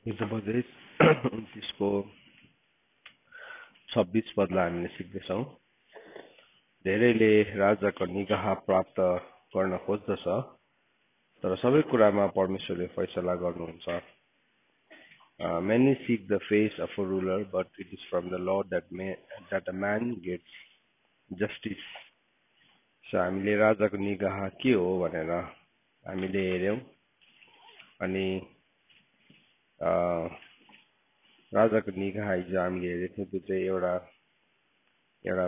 हिजो बजे 29 को 26 पदलाई हामीले सिक्दैछौँ। धेरैले राजाको निगाह प्राप्त गर्न खोज्दछ, तर सबै कुरामा परमेश्वरले फैसला गर्नुहुन्छ। Many seek the face of a ruler, but it is from the Lord that a man gets justice. So हामीले राजाको निगाह के हो भनेर हामीले हेर्यौं। अनि राजाको निगाह हिजो हामीले हेरेको थियौं। त्यो चाहिँ एउटा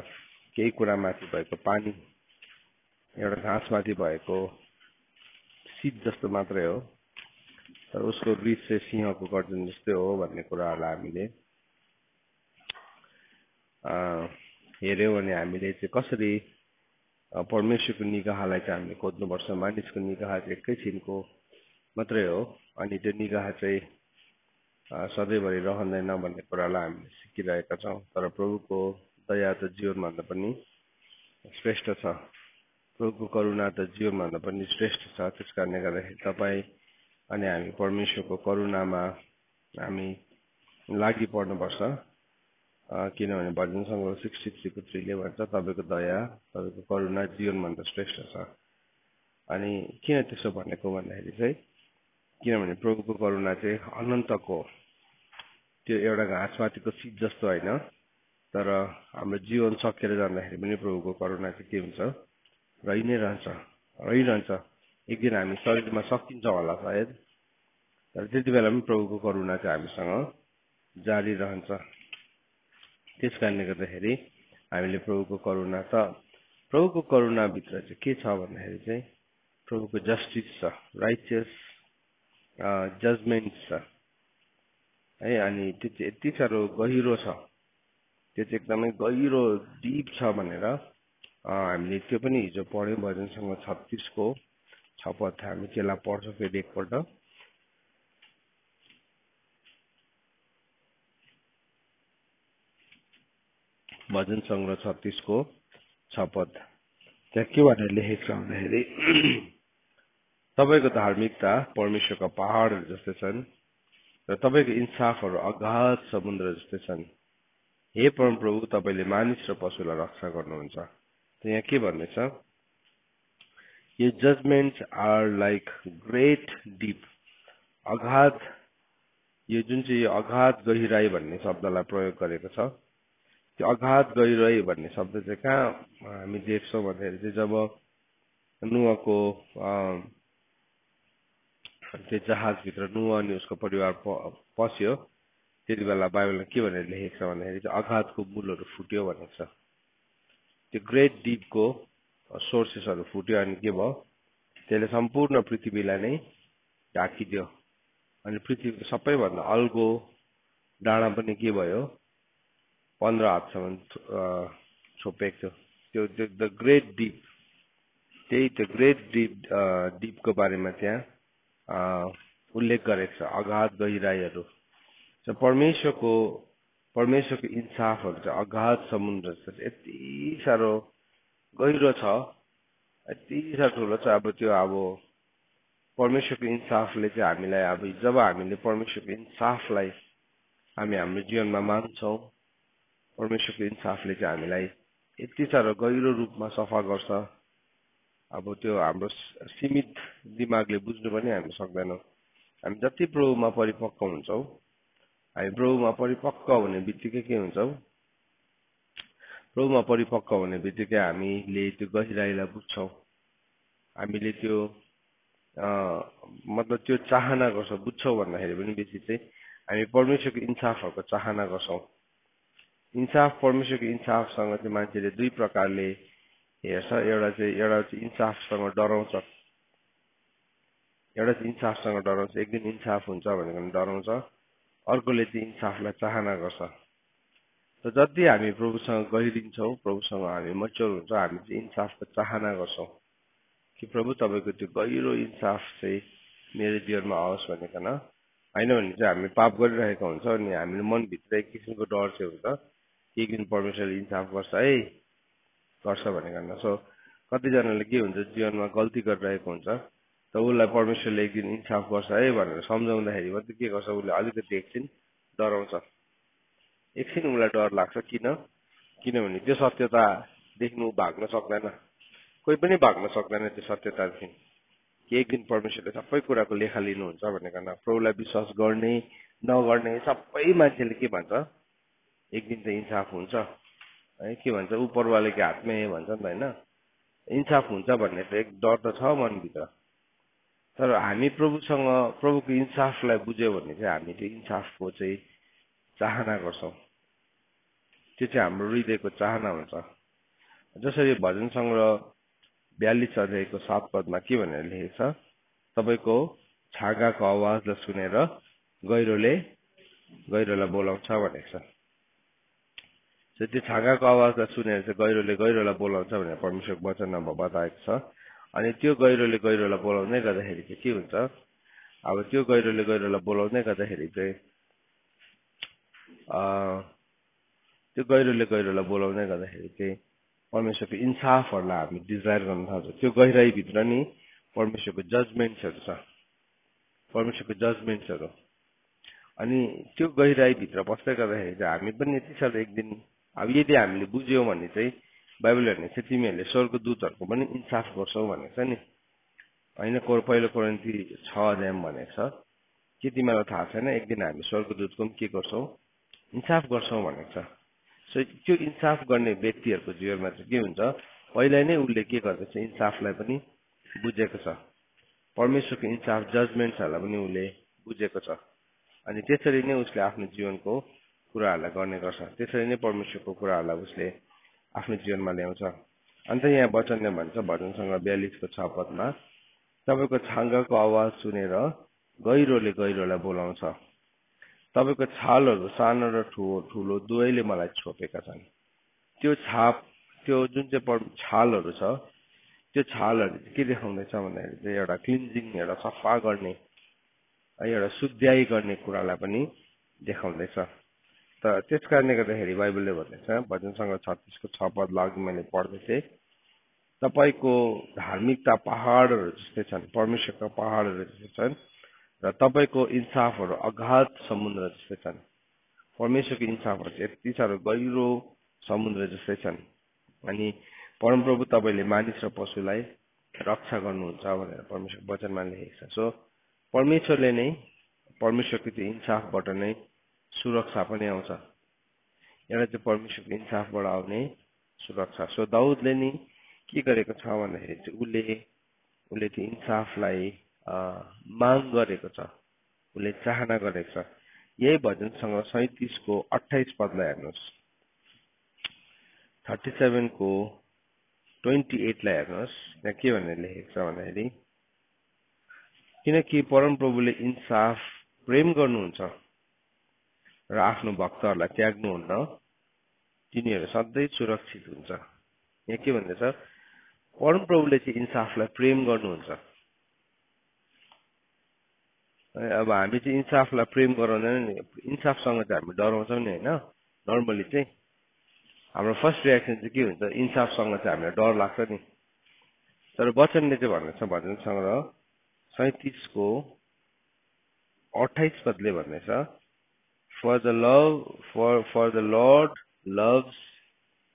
केही कुरामाथि भएको पानी, एउटा घाँसमाथि भएको शीत जस्तो मात्रै हो, तर उसको रिस चाहिँ सिंहको गर्जन जस्तै हो भन्ने कुराहरूलाई हामीले हेर्यौं। अनि हामीले चाहिँ कसरी परमेश्वरको निगाहलाई चाहिँ हामीले खोज्नुपर्छ। मानिसको निगाह चाहिँ एकैछिनको मात्रै हो, अनि त्यो निगाह चाहिँ सधैँभरि रहँदैन भन्ने कुरालाई हामीले सिकिरहेका छौँ। तर प्रभुको दया त जीवनभन्दा पनि श्रेष्ठ छ, प्रभुको करुणा त जीवनभन्दा पनि श्रेष्ठ छ। त्यस कारणले गर्दाखेरि तपाईँ अनि हामी परमेश्वरको करुणामा हामी लागि पर्नुपर्छ। किनभने भजन सङ्ग्रह 63:3 भन्छ, तपाईँको दया, तपाईँको करुणा जीवनभन्दा श्रेष्ठ छ। अनि किन त्यसो भनेको भन्दाखेरि चाहिँ किनभने प्रभुको करुणा चाहिँ अनन्तको, त्यो एउटा घाँसमाथिको शीत जस्तो होइन, तर हाम्रो जीवन सकेर जाँदाखेरि पनि प्रभुको करुणा चाहिँ के हुन्छ, रहिरहन्छ। एक दिन हामी शरीरमा सकिन्छौँ होला सायद, तर त्यति बेला पनि प्रभुको करुणा चाहिँ हामीसँग जारी रहन्छ। त्यस कारणले गर्दाखेरि हामीले प्रभुको करुणाभित्र चाहिँ के छ भन्दाखेरि चाहिँ प्रभुको जस्टिस छ, राइचियस जजमेन्ट छ है। अनि त्यो चाहिँ यति साह्रो गहिरो छ, त्यो चाहिँ एकदमै गहिरो डीप छ भनेर हामीले त्यो पनि हिजो पढ्यौं। भजनसँग 36 को 6 पद हामी त्यसलाई पढ्छौँ फेरि एकपल्ट। भजन सङ्ग्रह 36 को 6 पद त्यहाँ के भनेर लेखेको छ भन्दाखेरि तपाईँको धार्मिकता परमेश्वरका पहाडहरू जस्तै छन् र तपाईँको इन्साफहरू अगाध समुद्र जस्तै छन्। हे परमप्रभु, तपाईँले मानिस र पशुलाई रक्षा गर्नुहुन्छ। यहाँ के भन्दैछ, यो judgements are like great deep, अगाध, यो जुन चाहिँ यो अगाध गहिराई भन्ने शब्दलाई प्रयोग गरेको छ। त्यो अगाध गहिराई भन्ने शब्द चाहिँ कहाँ हामी देख्छौँ भन्दाखेरि चाहिँ जब नुहको त्यो जहाजभित्र नुह अनि उसको परिवार पस्यो, त्यति बेला बाइबलमा के भनेर लेखेको छ भन्दाखेरि चाहिँ अगाधको मूलहरू फुट्यो भनेको छ। त्यो ग्रेट डिपको सोर्सेसहरू फुट्यो अनि के भयो, त्यसले सम्पूर्ण पृथ्वीलाई नै ढाकिदियो। अनि पृथ्वीको सबैभन्दा अल्गो डाँडा पनि के भयो, 15 हातसम्म छोपेको थियो। त्यो द ग्रेट डिप, त्यही त्यो ग्रेट डिपको बारेमा त्यहाँ उल्लेख गरेको छ, अगाध गहिराईहरू। परमेश्वरको इन्साफहरू चाहिँ अगाध समुद्र जस्तो यति साह्रो गहिरो छ, यति साह्रो ठुलो छ। अब त्यो परमेश्वरको इन्साफले चाहिँ हामीलाई, जब हामीले परमेश्वरको इन्साफलाई हामी हाम्रो जीवनमा मान्छौँ, परमेश्वरको इन्साफले चाहिँ हामीलाई यति साह्रो गहिरो रूपमा सफा गर्छ। अब त्यो हाम्रो सीमित दिमागले बुझ्नु पनि हामी सक्दैनौँ। हामी जति प्रभुमा परिपक्व हुन्छौँ, हामी प्रभुमा परिपक्व हुने बित्तिकै के हुन्छौँ, प्रभुमा परिपक्व हुने बित्तिकै हामीले त्यो गहिराईलाई बुझ्छौँ। हामीले त्यो मतलब त्यो चाहना गर्छौँ, बुझ्छौँ भन्दाखेरि पनि बेसी चाहिँ हामी परमेश्वरको इन्साफहरूको चाहना गर्छौँ। परमेश्वरको इन्साफसँग चाहिँ मान्छेले दुई प्रकारले हेर्छ। एउटा चाहिँ इन्साफसँग डराउँछ, एक दिन इन्साफ हुन्छ भनेर डराउँछ। अर्कोले चाहिँ इन्साफलाई चाहना गर्छ। त जति हामी प्रभुसँग गहिरिन्छौँ, प्रभुसँग हामी मच्योर हुन्छौँ, हामी चाहिँ इन्साफको चाहना गर्छौँ कि प्रभु तपाईँको त्यो गहिरो इन्साफ चाहिँ मेरो जीवनमा आओस् भनेकन। होइन भने चाहिँ हामी पाप गरिरहेको हुन्छौँ अनि हामीले मनभित्र एक किसिमको डर चाहिँ हुन्छ, एक दिन परमेश्वरले इन्साफ गर्छ भनेकन। सो कतिजनाले के हुन्छ, जीवनमा गल्ती गरिरहेको हुन्छ त उसलाई परमेश्वरले एक दिन इन्साफ गर्छ है भनेर सम्झाउँदाखेरि मात्रै के गर्छ उसले अलिकति एकछिन डराउँछ एकछिन उसलाई डर लाग्छ किनभने त्यो सत्यता देख्नु भाग्न सक्दैन कोही पनि भाग्न सक्दैन त्यो सत्यतादेखि कि एक दिन परमेश्वरले सबै कुराको लेखा लिनुहुन्छ भनेर प्रभुलाई विश्वास गर्ने नगर्ने सबै मान्छेले के भन्छ एक दिन त इन्साफ हुन्छ है के भन्छ उपरवालेको हातमै भन्छ नि त होइन इन्साफ हुन्छ भन्ने त एक डर त छ मनभित्र तर हामी प्रभुको इन्साफलाई बुझ्यो भने चाहिँ हामी त्यो इन्साफको चाहिँ चाहना गर्छौँ त्यो चाहिँ हाम्रो हृदयको चाहना हुन्छ जसरी भजन सङ्ग्रह 42 अध्यायको 7 पदमा के भनेर लेखेको छ तपाईँको छागाको आवाजलाई सुनेर गहिरोलाई बोलाउँछ भनेको छ त्यो छागाको आवाजलाई सुनेर चाहिँ गहिरोलाई बोलाउँछ भनेर परमेश्वरको वचनमा बताएको छ अनि त्यो गहिरोलाई बोलाउँदै गर्दाखेरि चाहिँ के हुन्छ अब त्यो गहिरोलाई बोलाउँदै गर्दाखेरि चाहिँ त्यो गहिरोलाई बोलाउँदै गर्दाखेरि चाहिँ परमेश्वरको इन्साफहरूलाई हामी डिजायर गर्न थाल्छौँ त्यो गहिराईभित्र नि परमेश्वरको जजमेन्ट्सहरू छ अनि त्यो गहिराईभित्र बस्दै गर्दाखेरि चाहिँ हामी पनि यति साह्रो एक दिन अब यदि हामीले बुझ्यौँ भने चाहिँ बाइबलले भनेको छ तिमीहरूले स्वर्गदूतहरूको पनि इन्साफ गर्छौ भनेको छ नि होइन पहिलो कोरिन्थी 6 अध्यायमा भनेको छ के तिमीलाई थाहा छैन एक दिन हामी स्वर्गदूतको पनि के गर्छौँ इन्साफ गर्छौँ भनेको छ सो त्यो इन्साफ गर्ने व्यक्तिहरूको जीवनमा चाहिँ के हुन्छ पहिला नै उसले के गर्दछ इन्साफलाई पनि बुझेको छ परमेश्वरको इन्साफ जजमेन्ट्सहरूलाई पनि उसले बुझेको छ अनि त्यसरी नै उसले आफ्नो जीवनको कुराहरूलाई गर्ने गर्छ त्यसरी नै परमेश्वरको कुराहरूलाई उसले आफ्नो जीवनमा ल्याउँछ अन्त यहाँ वचनले भन्छ भजन सङ्ग्रह 42 को 6 पदमा तपाईँको छाँगाको आवाज सुनेर गहिरोलाई बोलाउँछ तपाईँको छालहरू सानो र ठुलो दुवैले मलाई छोपेका छन् त्यो जुन चाहिँ छालहरू छ त्यो छालहरू के देखाउँदैछ भन्दाखेरि चाहिँ एउटा क्लिन्जिङ एउटा सफा गर्ने एउटा शुद्ध्याइ गर्ने कुरालाई पनि देखाउँदैछ त त्यस कारणले गर्दाखेरि बाइबलले भन्दैछ भजन सङ्ग्रह 36 को 6 पद लागि मैले पढ्दै थिएँ तपाईँको धार्मिकता पहाडहरू जस्तै छन् परमेश्वरका पहाडहरू जस्तै छन् र तपाईँको इन्साफहरू अगाध समुद्र जस्तै छन् परमेश्वरको इन्साफहरू चाहिँ यति साह्रो गहिरो समुद्र जस्तै छन् अनि परमप्रभु तपाईँले मानिस र पशुलाई रक्षा गर्नुहुन्छ भनेर परमेश्वर वचनमा लेखेको छ सो परमेश्वरले नै परमेश्वरको त्यो इन्साफबाट नै सुरक्षा पनि आउँछ एउटा चाहिँ परमेश्वरको इन्साफबाट आउने सुरक्षा सो दाउदले नि के गरेको छ भन्दाखेरि चाहिँ उसले त्यो इन्साफलाई माग गरेको छ उसले चाहना गरेको छ यही भजन सङ्ग्रह 37 को 28 पदलाई हेर्नुहोस् 37 को 28 लाई हेर्नुहोस् त्यहाँ के भनेर लेखेको छ भन्दाखेरि किनकि परमप्रभुले इन्साफ प्रेम गर्नुहुन्छ र आफ्नो भक्तहरूलाई त्याग्नुहुन्न तिनीहरू सधैँ सुरक्षित हुन्छ यहाँ के भन्दैछ परमप्रभुले चाहिँ इन्साफलाई प्रेम गर्नुहुन्छ अब हामी चाहिँ इन्साफलाई प्रेम गराउँदैन नि इन्साफसँग चाहिँ हामी डराउँछौँ नि होइन नर्मली चाहिँ हाम्रो फर्स्ट रियाक्सन चाहिँ के हुन्छ इन्साफसँग चाहिँ हामीलाई डर लाग्छ नि तर वचनले चाहिँ भन्दैछ भजन सङ्ग्रह 37 को 28 पदले भन्दैछ For the Lord loves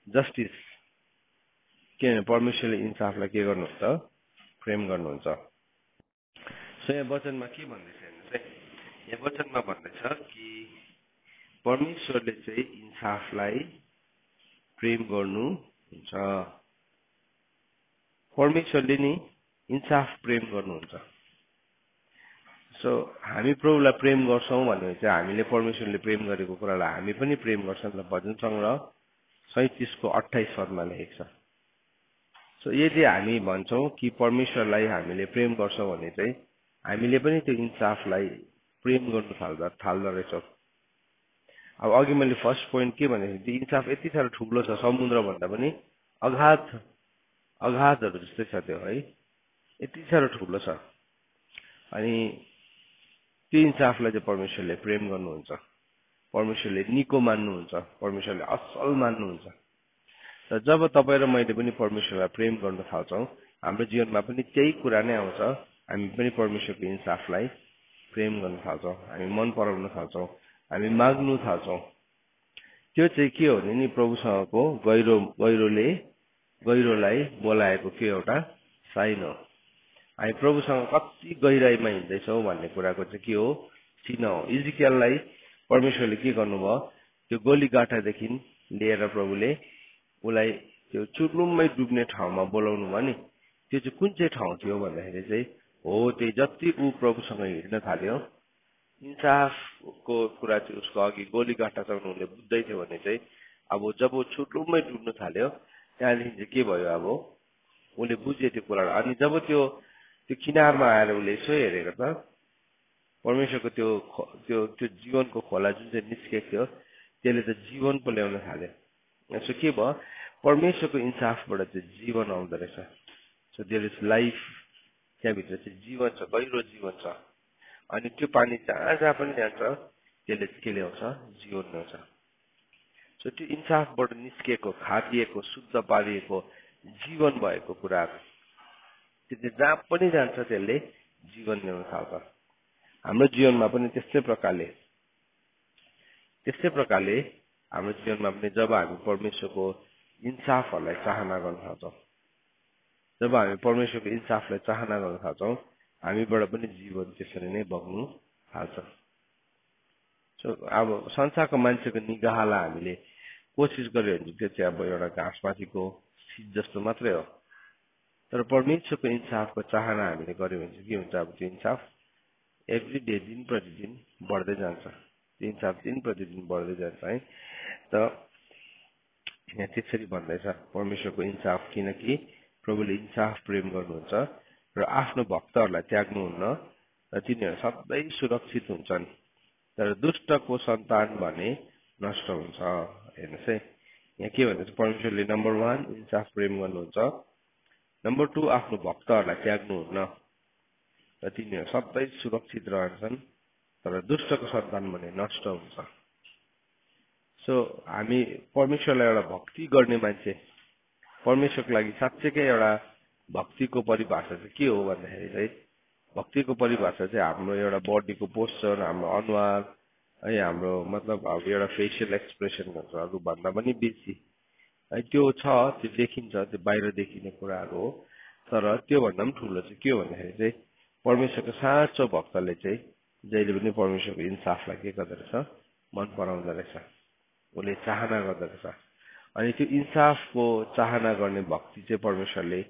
justice. किनभने परमेश्वरले इन्साफलाई के गर्नुहुन्छ प्रेम गर्नुहुन्छ सो यहाँ वचनमा के भन्दैछ हेर्नुहोस् है यहाँ वचनमा भन्दैछ कि परमेश्वरले चाहिँ इन्साफलाई प्रेम गर्नुहुन्छ परमेश्वरले नि इन्साफ प्रेम गर्नुहुन्छ सो हामी प्रभुलाई प्रेम गर्छौँ भने चाहिँ हामीले परमेश्वरले प्रेम गरेको कुरालाई हामी पनि प्रेम गर्छौँ ल भजन सङ्ग्रह 37 को 28 पदमा लेखेको छ सो यदि हामी भन्छौँ कि परमेश्वरलाई हामीले प्रेम गर्छौँ भने चाहिँ हामीले पनि त्यो इन्साफलाई प्रेम गर्नु थाल्दो रहेछौँ अब अघि मैले फर्स्ट पोइन्ट के भनेको थिएँ इन्साफ यति साह्रो ठुलो छ समुद्र भन्दा पनि अगाधहरू जस्तै छ त्यो है यति साह्रो ठुलो छ अनि त्यो इन्साफलाई चाहिँ परमेश्वरले प्रेम गर्नुहुन्छ परमेश्वरले निको मान्नुहुन्छ परमेश्वरले असल मान्नुहुन्छ र जब तपाईँ र मैले पनि परमेश्वरलाई प्रेम गर्न थाल्छौँ हाम्रो जीवनमा पनि त्यही कुरा नै आउँछ हामी पनि परमेश्वरको इन्साफलाई प्रेम गर्न थाल्छौँ, हामी मन पराउन थाल्छौँ, हामी माग्नु थाल्छौँ। त्यो चाहिँ के हो भने नि प्रभुसँगको गहिरोलाई बोलाएको के एउटा साइन हो। हामी प्रभुसँग कति गहिराईमा हिँड्दैछौँ भन्ने कुराको चाहिँ के हो, चिन्ह हो। इजिकियललाई परमेश्वरले के गर्नुभयो, त्यो गोलीगाटादेखि लिएर प्रभुले उसलाई त्यो चुर्लुम्मै डुब्ने ठाउँमा बोलाउनु भयो नि। त्यो चाहिँ कुन चाहिँ ठाउँ थियो भन्दाखेरि चाहिँ हो त्यही जति ऊ प्रभुसँग हिँड्न थाल्यो, इन्साफको कुरा चाहिँ उसको अघि गोलीगाटासँग उसले बुझ्दै थियो भने चाहिँ अब जब ऊ चुर्लुम्मै डुब्न थाल्यो त्यहाँदेखि चाहिँ के भयो, अब उसले बुझ्यो त्यो कुरा। अनि जब त्यो किनारमा आएर उसले यसो हेरेको त परमेश्वरको त्यो त्यो त्यो जीवनको खोला जुन चाहिँ निस्केको थियो त्यसले त जीवन पो ल्याउन थाल्यो। यसो के भयो, परमेश्वरको इन्साफबाट चाहिँ जीवन आउँदो रहेछ। सो देयर इज लाइफ, त्यहाँभित्र चाहिँ जीवन छ, गहिरो जीवन छ। अनि त्यो पानी जहाँ जहाँ पनि जान्छ त्यसले के ल्याउँछ, जीवन ल्याउँछ। सो त्यो इन्साफबाट निस्किएको, खादिएको, शुद्ध पारिएको, जीवन भएको कुराहरू त्यो चाहिँ जहाँ पनि जान्छ त्यसले जीवन ल्याउन थाल्छ। हाम्रो जीवनमा पनि त्यस्तै प्रकारले हाम्रो जीवनमा पनि जब हामी परमेश्वरको इन्साफहरूलाई चाहना गर्न थाल्छौँ, जब हामी परमेश्वरको इन्साफलाई चाहना गर्न थाल्छौँ, हामीबाट पनि जीवन त्यसरी नै बग्नु थाल्छ। सो अब संसारको मान्छेको निगाहलाई हामीले कोसिस गर्यो भने त्यो चाहिँ अब एउटा घाँसमाथिको चिज जस्तो मात्रै हो। तर परमेश्वरको इन्साफको चाहना हामीले गर्यो भने चाहिँ के हुन्छ, अब त्यो इन्साफ एभ्री डे, दिन प्रतिदिन बढ्दै जान्छ। त्यो इन्साफ दिन प्रतिदिन बढ्दै जान्छ है। त यहाँ त्यसरी भन्दैछ परमेश्वरको इन्साफ, किनकि प्रभुले इन्साफ प्रेम गर्नुहुन्छ र आफ्नो भक्तहरूलाई त्याग्नुहुन्न र तिनीहरू सधैँ सुरक्षित हुन्छन्। तर दुष्टको सन्तान भने नष्ट हुन्छ। हेर्नुहोस् है, यहाँ के भन्दैछ, परमेश्वरले नम्बर 1 इन्साफ प्रेम गर्नुहुन्छ, नम्बर 2 आफ्नो भक्तहरूलाई त्याग्नुहुन्न र तिनीहरू सधैँ सुरक्षित रहन्छन्, तर दुष्टको सन्तान भने नष्ट हुन्छ। सो हामी परमेश्वरलाई एउटा भक्ति गर्ने मान्छे, परमेश्वरको लागि साँच्चैकै एउटा भक्तिको परिभाषा चाहिँ के हो भन्दाखेरि चाहिँ भक्तिको परिभाषा चाहिँ हाम्रो एउटा बडीको पोस्चर, हाम्रो अनुहार है, हाम्रो मतलब अब एउटा फेसियल एक्सप्रेसनहरू भन्दा पनि बेसी है त्यो छ, त्यो देखिन्छ, त्यो बाहिर देखिने कुराहरू हो। तर त्योभन्दा पनि ठुलो चाहिँ के हो भन्दाखेरि चाहिँ परमेश्वरको साँचो भक्तले चाहिँ जहिले पनि परमेश्वरको इन्साफलाई के गर्दो रहेछ, मन पराउँदो रहेछ, उसले चाहना गर्दो रहेछ। अनि त्यो इन्साफको चाहना गर्ने भक्ति चाहिँ परमेश्वरले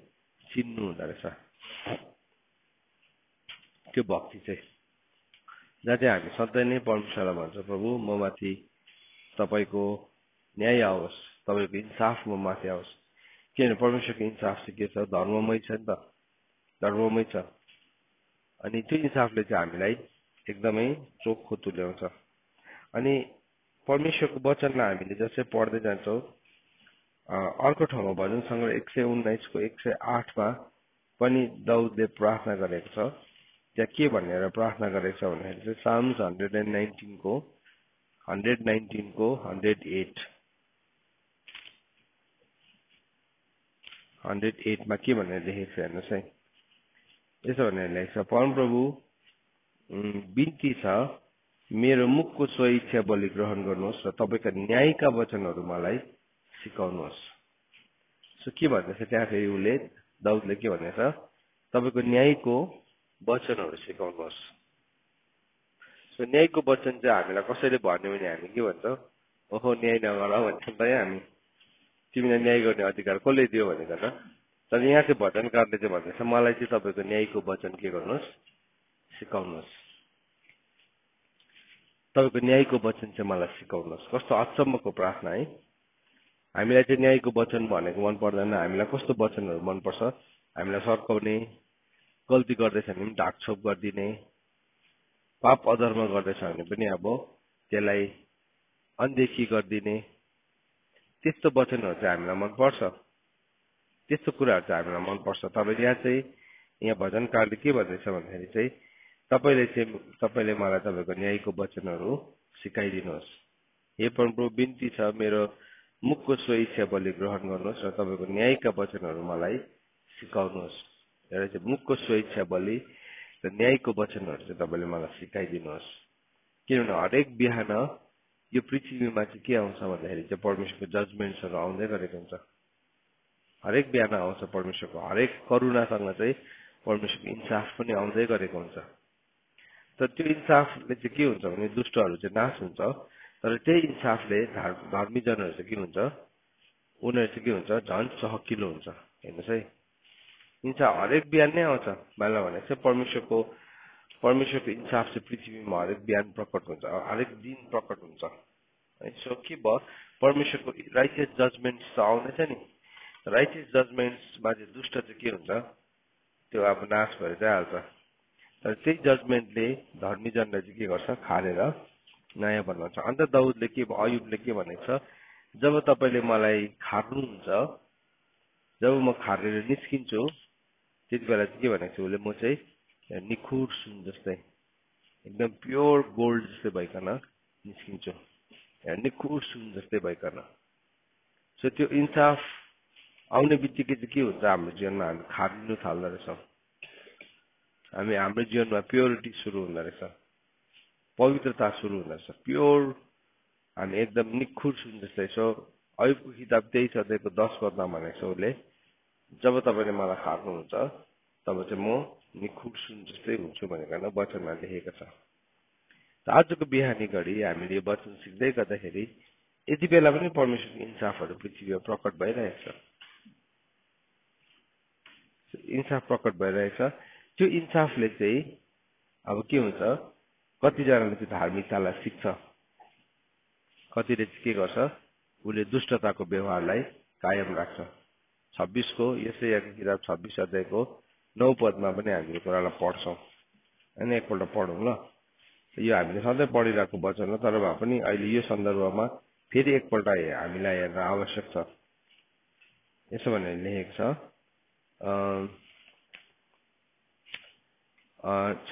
चिन्नु हुँदो रहेछ। त्यो भक्ति चाहिँ जहाँ चाहिँ हामी सधैँ नै परमेश्वरलाई भन्छ, प्रभु म माथि तपाईँको न्याय आओस्, तपाईँको इन्साफ म माथि आओस्। किनभने परमेश्वरको इन्साफ चाहिँ के छ, धर्ममै छ नि त, धर्ममै छ। अनि त्यो इन्साफले चाहिँ हामीलाई एकदमै चोखो तुल्याउँछ। अनि परमेश्वरको वचनलाई हामीले जसै पढ्दै जान्छौँ, अर्को ठाउँमा भजन सङ्ग्रह 119 108 पनि दाउदले प्रार्थना गरेको छ। त्यहाँ के भनेर प्रार्थना गरेको छ भन्दाखेरि चाहिँ साम्स 119 को 108 मा के भनेर लेखेको छ हेर्नुहोस् है। यसो भनेर लेखेको छ, परमप्रभु बिन्ती छ, मेरो मुखको स्वेच्छा बलि ग्रहण गर्नुहोस् र तपाईँका न्यायका वचनहरू मलाई सिकाउनुहोस्। सो के भन्दैछ त्यहाँ फेरि उसले, दाउदले के भनेछ, तपाईँको न्यायको वचनहरू सिकाउनुहोस्। सो न्यायको वचन चाहिँ हामीलाई कसैले भन्यो भने हामी के भन्छौँ, ओहो न्याय नगर भन्छौँ त हामी, तिमीलाई न्याय गर्ने अधिकार कसले दियो भनेर। तर यहाँ चाहिँ भजनकारले चाहिँ भन्दैछ, मलाई चाहिँ तपाईँको न्यायको वचन के गर्नुहोस्, सिकाउनुहोस्, तपाईँको न्यायको वचन चाहिँ मलाई सिकाउनुहोस्। कस्तो अचम्मको प्रार्थना है। हामीलाई चाहिँ न्यायको वचन भनेको मन पर्दैन, हामीलाई कस्तो वचनहरू मनपर्छ, हामीलाई सर्काउने, गल्ती गर्दैछ भने पनि ढाकछोप गरिदिने, पाप अधर्म गर्दैछ भने पनि अब त्यसलाई अनदेखि गरिदिने, त्यस्तो वचनहरू चाहिँ हामीलाई मनपर्छ, त्यस्तो कुराहरू चाहिँ हामीलाई मनपर्छ। तर यहाँ चाहिँ यहाँ भजनकारले के भन्दैछ भन्दाखेरि चाहिँ तपाईँले मलाई तपाईँको न्यायको वचनहरू सिकाइदिनुहोस्। हे परमप्रभु बिन्ती छ, मेरो मुखको स्वेच्छा बलि ग्रहण गर्नुहोस् र तपाईँको न्यायका वचनहरू मलाई सिकाउनुहोस्। एउटा चाहिँ मुखको स्वेच्छा बलि न्यायको वचनहरू चाहिँ तपाईले मलाई सिकाइदिनुहोस् किनभने हरेक बिहान यो पृथ्वीमा चाहिँ के आउँछ भन्दाखेरि चाहिँ परमेश्वरको जजमेन्ट्सहरू आउँदै गरेको हुन्छ हरेक बिहान आउँछ परमेश्वरको हरेक करुणासँग चाहिँ परमेश्वरको इन्साफ पनि आउँदै गरेको हुन्छ तर त्यो इन्साफले चाहिँ के हुन्छ भने दुष्टहरू चाहिँ नाश हुन्छ तर त्यही इन्साफले धर्मीजनहरू चाहिँ के हुन्छ उनीहरू चाहिँ के हुन्छ झन् चहकिलो हुन्छ हेर्नुहोस् है इन्साफ हरेक बिहान नै आउँछ मलाई भने चाहिँ परमेश्वरको इन्साफ चाहिँ पृथ्वीमा हरेक बिहान प्रकट हुन्छ हरेक दिन प्रकट हुन्छ है सो के भयो परमेश्वरको राइटियस जजमेन्ट्स त आउँदैछ नि राइटियस जजमेन्ट्समा चाहिँ दुष्ट चाहिँ के हुन्छ त्यो अब नाश भएर जाइहाल्छ तर त्यही जजमेन्टले धर्मीजनलाई चाहिँ के गर्छ खारेर नयाँ बनाउँछ अन्त दाउदले के अयुबले के भनेको छ जब तपाईँले मलाई खार्नुहुन्छ जब म खारेर निस्किन्छु त्यति बेला चाहिँ के भनेको छु उसले म चाहिँ निखुर सुन जस्तै एकदम प्योर गोल्ड जस्तै भइकन निस्किन्छु निखुर सुन जस्तै भइकन सो त्यो इन्साफ आउने बित्तिकै चाहिँ के हुन्छ हाम्रो जीवनमा हामी खारिनु थाल्दो रहेछौँ हाम्रो जीवनमा प्योरिटी सुरु हुँदो रहेछ पवित्रता सुरु हुँदो रहेछ प्योर हामी एकदम निखुर सुन जस्तै सो अयुबको किताब 23 अध्यायको 10 पदमा भनेको छ उसले जब तपाईँले मलाई खार्नुहुन्छ तब चाहिँ म निखुर सुन जस्तै हुन्छु भनेर वचनमा लेखेको छ आजको बिहानी घडी हामीले यो वचन सिक्दै गर्दाखेरि यति बेला पनि परमेश्वरको इन्साफहरू पृथ्वीमा प्रकट भइरहेछ त्यो इन्साफले चाहिँ अब के हुन्छ कतिजनाले चाहिँ धार्मिकतालाई सिक्छ कतिले चाहिँ के गर्छ उसले दुष्टताको व्यवहारलाई कायम राख्छ 26 को यशायाको किताब 26 अध्यायको 9 पदमा पनि हामी यो कुरालाई पढ्छौँ हैन एकपल्ट पढौँ ल यो हामीले सधैँ पढिरहेको वचन हो तर भए पनि अहिले यो सन्दर्भमा फेरि एकपल्ट हामीलाई हेर्न आवश्यक छ यसो भनेर लेखेको छ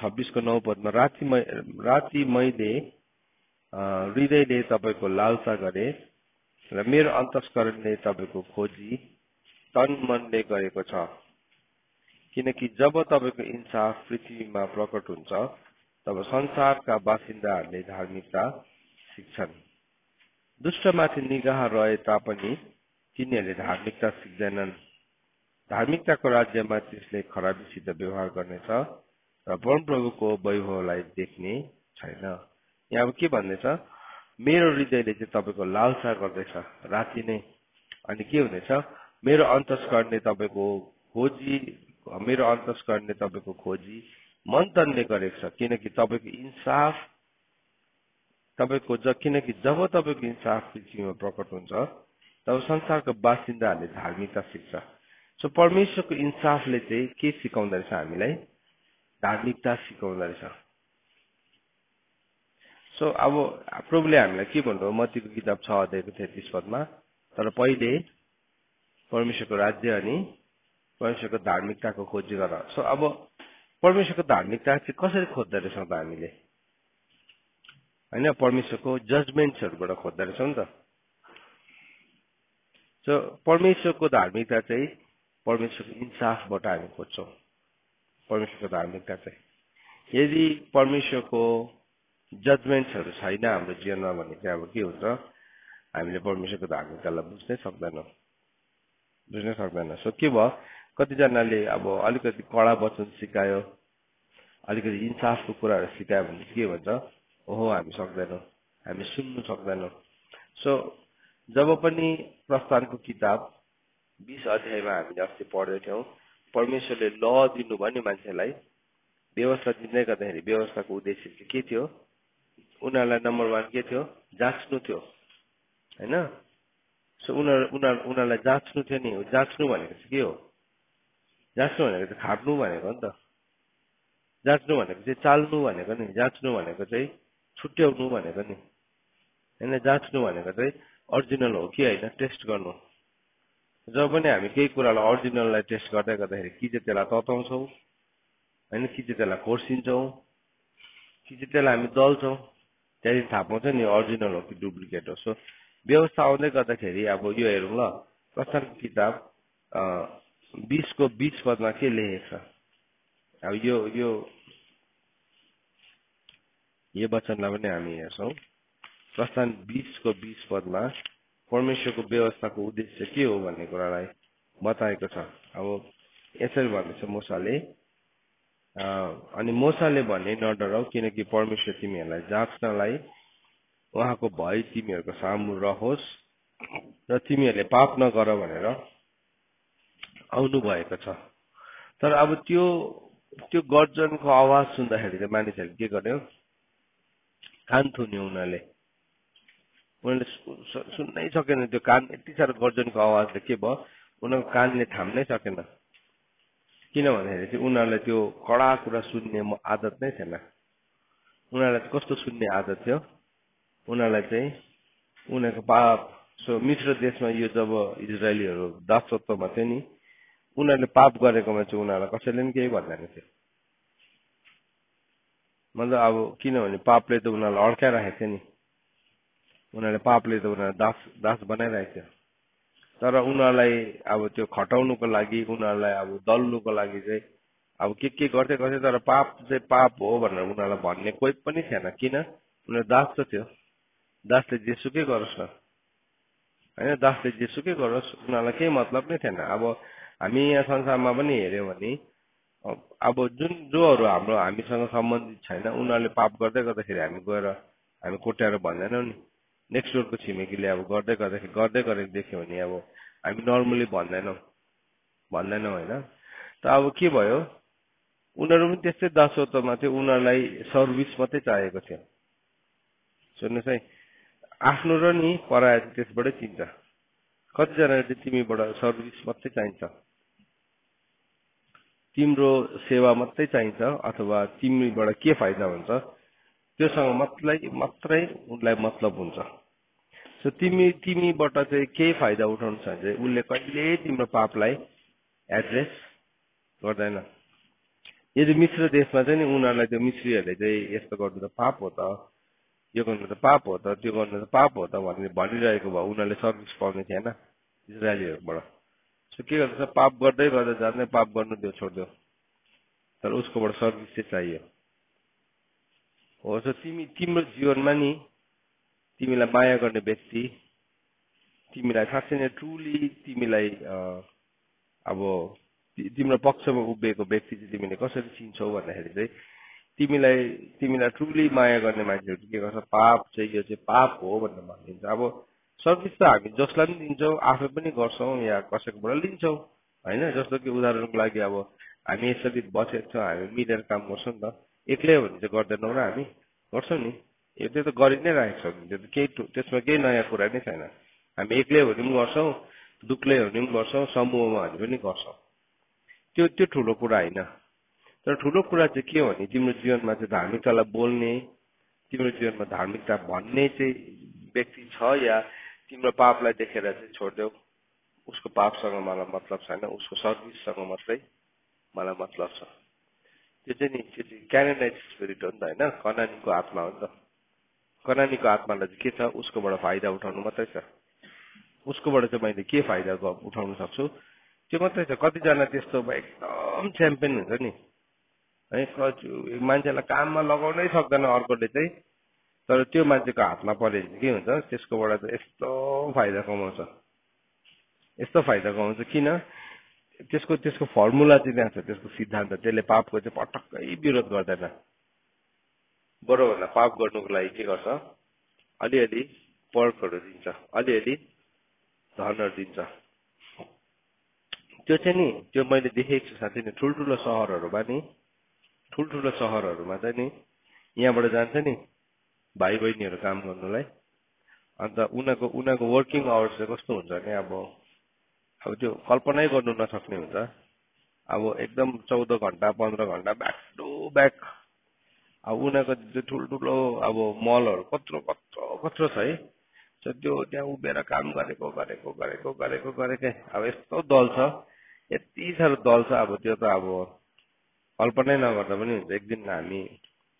26 को 9 पदमा राति मैले हृदयले तपाईको लालसा गरे र मेरो अन्तस्करणले तपाईको खोजी तन मनले गरेको छ किनकि जब तपाईको इन्साफ पृथ्वीमा प्रकट हुन्छ तब संसारका बासिन्दाहरूले धार्मिकता सिक्छन् दुष्टमाथि निगाह रहे तापनि तिनीहरूले धार्मिकता सिक्दैनन् धार्मिकताको राज्यमा त्यसले खराबीसित व्यवहार गर्नेछ र परमप्रभुको वैभवलाई देख्ने छैन यहाँ अब के भन्दैछ मेरो हृदयले चाहिँ तपाईको लालसा गर्दैछ राति नै अनि के हुनेछ मेरो अन्तस्करणले तपाईको खोजी मन्तनले गरेको छ किनकि तपाईँको इन्साफ किनकि जब तपाईँको इन्साफ पृथ्वीमा प्रकट हुन्छ तब संसारको बासिन्दाहरूले धार्मिकता सिक्छ सो परमेश्वरको इन्साफले चाहिँ के सिकाउँदो रहेछ हामीलाई धार्मिकता सिकाउँदो रहेछ सो अब प्रभुले हामीलाई के भन्नुभयो मत्तीको किताब 6 अध्यायको 33 पदमा तर पहिले परमेश्वरको राज्य अनि परमेश्वरको धार्मिकताको खोजी गर सो अब परमेश्वरको धार्मिकता चाहिँ कसरी खोज्दो रहेछौँ त हामीले हैन परमेश्वरको जजमेन्ट्सहरूबाट खोज्दो रहेछौँ नि त सो परमेश्वरको धार्मिकता चाहिँ परमेश्वरको इन्साफबाट हामी खोज्छौँ परमेश्वरको धार्मिकता चाहिँ यदि परमेश्वरको जजमेन्ट्सहरू छैन हाम्रो जीवनमा भने चाहिँ अब के हुन्छ हामीले परमेश्वरको धार्मिकतालाई बुझ्नै सक्दैन सो के भयो कतिजनाले अब अलिकति कडा वचन सिकायो अलिकति इन्साफको कुराहरू सिकायो भने के भन्छ ओहो हामी सक्दैनौँ हामी सुन्नु सक्दैनौँ सो जब पनि प्रस्थानको किताब 20 अध्यायमा हामीले अस्ति पढ्दै थियौँ परमेश्वरले ल दिनुभयो नि मान्छेलाई व्यवस्था दिँदै गर्दाखेरि व्यवस्थाको उद्देश्य चाहिँ के थियो उनीहरूलाई नम्बर 1 के थियो जाँच्नु थियो हैन सो उनीहरूलाई जाँच्नु थियो नि जाँच्नु भनेको चाहिँ के हो जाँच्नु भनेको चाहिँ खाट्नु भनेको हो नि त जाँच्नु भनेको चाहिँ चाल्नु भनेको नि जाँच्नु भनेको चाहिँ छुट्याउनु भनेको नि हैन जाँच्नु भनेको चाहिँ ओरिजिनल हो कि हैन टेस्ट गर्नु जब पनि हामी केही कुरालाई ओरिजिनललाई टेस्ट गर्दाखेरि कि चाहिँ त्यसलाई तताउँछौँ हैन कि चाहिँ त्यसलाई कोर्सिन्छौँ कि चाहिँ त्यसलाई हामी दल्छौँ त्यहाँदेखि थाहा पाउँछ नि ओरिजिनल हो कि डुप्लिकेट हो सो व्यवस्था आउँदै गर्दाखेरि अब यो हेरौँ ल प्रस्थानको किताब 20 को 20 पदमा के लेखेको छ अब यो यो वचनलाई पनि हामी हेर्छौँ। प्रस्थान 20 को 20 पदमा परमेश्वरको व्यवस्थाको उद्देश्य के हो भन्ने कुरालाई बताएको छ। अब यसरी भन्दैछ मोसाले, अनि मोसाले भने नडराउ, किनकि परमेश्वर तिमीहरूलाई जाँच्नलाई उहाँको भय तिमीहरूको सामु रहोस् र तिमीहरूले पाप नगर भनेर आउनु भएको छ। तर अब त्यो गर्जनको आवाज सुन्दाखेरि चाहिँ मानिसहरूले के गर्यो? कान थुन्यो। उनीहरूले सुन्नै सकेन। त्यो कान यति साह्रो गर्जनको आवाजले के भयो, उनीहरूको कानले थाम्नै सकेन। किन भन्दाखेरि चाहिँ उनीहरूलाई त्यो कडा कुरा सुन्ने आदत नै थिएन। उनीहरूलाई कस्तो सुन्ने आदत थियो? उनीहरूलाई चाहिँ उनीहरूको पाप, मिश्र देशमा यो जब इजरायलीहरू दासत्वमा थियो नि, उनीहरूले पाप गरेकोमा चाहिँ उनीहरूलाई कसैले पनि केही भन्दैन थियो। मतलब अब किनभने पापले त उनीहरूलाई अड्काइराखेको थियो नि, उनीहरूले पापले त उनीहरूलाई दास बनाइरहेको थियो। तर उनीहरूलाई अब त्यो खटाउनुको लागि, उनीहरूलाई अब दल्नुको लागि चाहिँ अब के गर्थे, तर पाप चाहिँ पाप हो भनेर उनीहरूलाई भन्ने कोही पनि थिएन। किन? उनीहरू दास त थियो। दासले जेसुकै गरोस् न, होइन, दासले जेसुकै गरोस्, उनीहरूलाई केही मतलब नै थिएन। अब हामी यहाँ संसारमा पनि हेऱ्यौँ भने अब जोहरू हामीसँग सम्बन्धित छैन, उनीहरूले पाप गर्दै गर्दाखेरि हामी गएर हामी कोट्याएर भन्दैनौँ नि। नेक्स्ट डोरको छिमेकीले अब गर्दै गरेको देख्यो भने अब हामी नर्मली भन्दैनौँ, होइन। त अब के भयो, उनीहरू पनि त्यस्तै दासत्वमा थियो। उनीहरूलाई सर्भिस मात्रै चाहिएको थियो। सुन्नुहोस् है, आफ्नो र नि पराया त्यसबाटै चिन्छ। कतिजनाले चाहिँ तिमीबाट सर्भिस मात्रै चाहिन्छ, तिम्रो सेवा मात्रै चाहिन्छ, अथवा तिमीबाट के फाइदा हुन्छ त्योसँग मात्रै उनलाई मतलब हुन्छ। सो तिमीबाट चाहिँ केही फाइदा उठाउनु छ भने उसले कहिले तिम्रो पापलाई एड्रेस गर्दैन। यदि मिश्र देशमा चाहिँ नि उनीहरूलाई त्यो मिश्रीहरूले चाहिँ यस्तो गर्नु त पाप हो त, यो गर्नु त पाप हो त, त्यो गर्नु त पाप हो त भनिरहेको भए उनीहरूले सर्भिस पाउने थिएन इजरायलीहरूबाट। सो के गर्दैछ, पाप गर्दै जाँदै पाप गर्नु त्यो छोड्दियो, तर उसकोबाट सर्भिस चाहिँ चाहियो। हो, सो तिम्रो जीवनमा नि तिमीलाई माया गर्ने व्यक्ति, तिमीलाई साँच्चै नै ट्रुली तिमीलाई अब तिम्रो पक्षमा उभिएको व्यक्ति चाहिँ तिमीले कसरी चिन्छौ भन्दाखेरि चाहिँ तिमीलाई ट्रुली माया गर्ने मान्छेहरू के गर्छ, पाप चाहिँ यो चाहिँ पाप हो भनेर भनिदिन्छ। अब सर्भिस त हामी जसलाई पनि दिन्छौँ, आफै पनि गर्छौँ या कसैकोबाट लिन्छौँ, होइन। जस्तो कि उदाहरणको लागि अब हामी यसरी बसेको छौँ, हामी मिलेर काम गर्छौँ नि त। एक्लै हो भने चाहिँ गर्दैनौँ र हामी गर्छौँ नि, त्यो त गरि नै राखेको छौँ, त्यसमा केही नयाँ कुरा नै छैन। हामी एक्लै हो भने पनि गर्छौँ, दुक्लै हो भने पनि गर्छौँ, समूहमा भने पनि गर्छौँ। त्यो ठुलो कुरा होइन। तर ठुलो कुरा चाहिँ के हो भने तिम्रो जीवनमा चाहिँ धार्मिकतालाई बोल्ने, तिम्रो जीवनमा धार्मिकता भन्ने चाहिँ व्यक्ति छ, या तिम्रो पापलाई देखेर चाहिँ छोडिदेऊ, उसको पापसँग मलाई मतलब छैन, उसको सर्भिससँग मात्रै मलाई मतलब छ। त्यो चाहिँ क्यानानाइट स्पिरिट हो नि त, होइन, कनानीको आत्मा हो नि त। कनानीको आत्मालाई चाहिँ के छ, उसकोबाट फाइदा उठाउनु मात्रै छ। उसकोबाट चाहिँ मैले के फाइदा उठाउन सक्छु त्यो मात्रै छ। कतिजना त्यस्तो एकदम च्याम्पियन हुन्छ नि, है, मान्छेलाई काममा लगाउनै सक्दैन अर्कोले चाहिँ, तर त्यो मान्छेको हातमा पऱ्यो भने के हुन्छ, त्यसकोबाट चाहिँ यस्तो फाइदा कमाउँछ। किन? त्यसको फर्मुला चाहिँ त्यहाँ छ, त्यसको सिद्धान्त, त्यसले पापको चाहिँ पटक्कै विरोध गर्दैन। बरोभन्दा पाप गर्नुको लागि के गर्छ, अलिअलि पर्कहरू दिन्छ, अलिअलि धनहरू दिन्छ। त्यो चाहिँ नि, त्यो मैले देखेको छु साथै नि, ठुल्ठुलो सहरहरूमा चाहिँ नि, यहाँबाट जान्छ नि भाइ बहिनीहरू काम गर्नुलाई, अन्त उनीहरूको वर्किङ आवर्स चाहिँ कस्तो हुन्छ भने अब त्यो कल्पनै गर्नु नसक्ने हुन्छ। अब एकदम 14 घन्टा 15 घन्टा ब्याक टु ब्याक। अब उनीहरूको त्यो ठुल्ठुलो अब मलहरू कत्रो छ है, त्यो त्यहाँ उभिएर काम गरेको अब यस्तो दल छ, यति साह्रो दल छ। अब त्यो त अब कल्पनै नगर्दा पनि हुन्छ। एक दिन हामी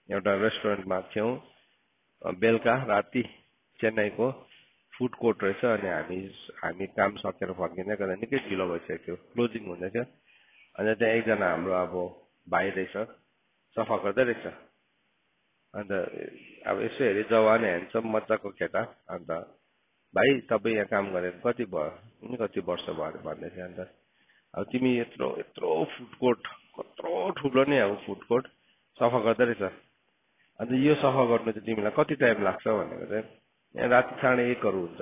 एउटा रेस्टुरेन्टमा थियौँ, बेलुका राति, चेन्नईको फुड कोर्ट रहेछ, अनि हामी काम सकेर फर्किँदै गर्दा निकै ढिलो भइसकेको थियो, क्लोजिङ हुँदै थियो। अनि त्यहाँ एकजना हाम्रो अब भाइ रहेछ, सफा गर्दै रहेछ। अन्त अब यसो हेरि जवान ह्यान्डसम मजाको केटा अन्त भाइ तपाईँ यहाँ काम गरेर कति भयो नि कति वर्ष भयो भन्दै थियो अन्त अब तिमी यत्रो यत्रो फुड कोर्ट कत्रो ठुलो नै अब फुड कोर्ट सफा गर्दै रहेछ अन्त यो सफा गर्नु चाहिँ तिमीलाई कति टाइम लाग्छ भनेको चाहिँ यहाँ राति 1:30 हुन्छ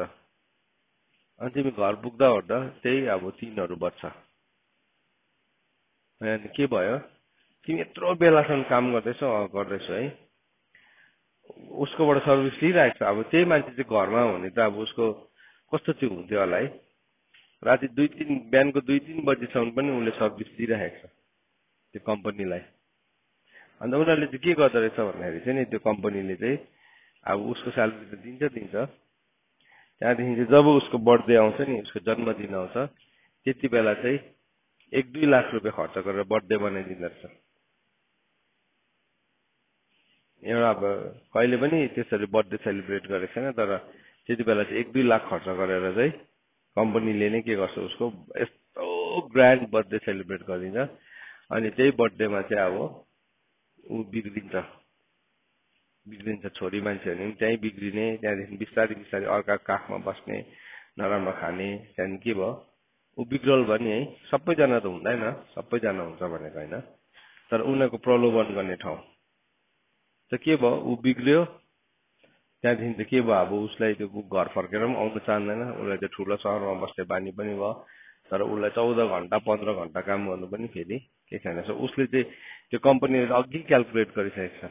अनि तिमी घर पुग्दा ओर्दा त्यही अब 3 बज्छ अनि के भयो तिमी यत्रो बेलासम्म काम गर्दैछौ गर्दैछौ है उसकोबाट सर्भिस लिइरहेको छ अब त्यही मान्छे चाहिँ घरमा हुने त अब उसको कस्तो चाहिँ हुन्थ्यो होला है राति 2-3 बिहानको 2-3 बजीसम्म पनि उसले सर्भिस दिइरहेको छ त्यो कम्पनीलाई अन्त उनीहरूले चाहिँ के गर्दो रहेछ भन्दाखेरि चाहिँ नि त्यो कम्पनीले चाहिँ अब उसको स्यालेरी त दिन्छ त्यहाँदेखि चाहिँ जब उसको बर्थडे आउँछ नि उसको जन्मदिन आउँछ त्यति बेला चाहिँ 1-2 लाख रुपियाँ खर्च गरेर बर्थडे बनाइदिँदो रहेछ एउटा अब कहिले पनि त्यसरी बर्थडे सेलिब्रेट गरेको छैन तर त्यति बेला चाहिँ 1-2 लाख खर्च गरेर चाहिँ कम्पनीले नै के गर्छ उसको यस्तो ग्रान्ड बर्थडे सेलिब्रेट गरिदिन्छ अनि त्यही बर्थडेमा चाहिँ अब ऊ बिग्रिन्छ छोरी मान्छेहरू पनि त्यहीँ बिग्रिने त्यहाँदेखि बिस्तारै बिस्तारै अर्का काखमा बस्ने नराम्रो खाने त्यहाँदेखि के भयो ऊ बिग्रल भयो नि है सबैजना त हुँदैन सबैजना हुन्छ भनेको होइन तर उनीहरूको प्रलोभन गर्ने ठाउँ त के भयो ऊ बिग्रियो त्यहाँदेखि त के भयो अब उसलाई त्यो घर फर्केर पनि आउनु चाहँदैन उसलाई त्यो ठुलो सहरमा बस्ने बानी पनि भयो तर उसलाई 14 घन्टा 15 घन्टा काम गर्नु पनि फेरि के छैन सो उसले चाहिँ त्यो कम्पनीले अघि क्याल्कुलेट गरिसकेको छ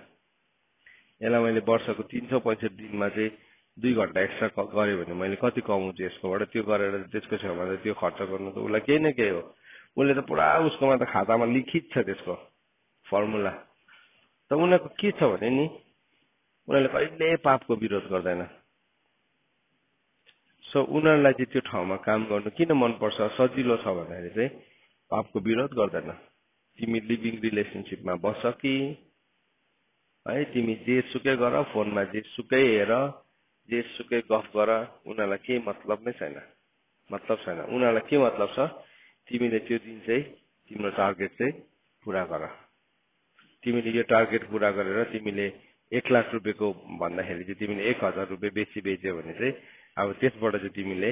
यसलाई मैले वर्षको 365 दिनमा चाहिँ 2 घन्टा एक्स्ट्रा गरेँ भने मैले कति कमाउँछु यसकोबाट त्यो गरेर त्यसको छेउमा त त्यो खर्च गर्नु त उसलाई केही न केही हो उसले त पुरा उसकोमा त खातामा लिखित छ त्यसको फर्मुला त उनीहरूको के छ भने नि उनीहरूले कहिले पापको विरोध गर्दैन सो उनीहरूलाई चाहिँ त्यो ठाउँमा काम गर्नु किन मनपर्छ सजिलो छ भन्दाखेरि चाहिँ पापको विरोध गर्दैन तिमी लिभिङ रिलेसनसिपमा बस्छ कि है तिमी जे सुकै गर फोनमा जे सुकै हेर जे सुकै गफ गर उनीहरूलाई केही मतलब नै छैन उनीहरूलाई के मतलब छ तिमीले त्यो दिन चाहिँ तिम्रो टार्गेट चाहिँ पुरा गर तिमीले यो टार्गेट पुरा गरेर तिमीले 1 लाख रुपियाँको भन्दाखेरि चाहिँ तिमीले 1000 रुपियाँ बेसी बेच्यो भने चाहिँ अब त्यसबाट चाहिँ तिमीले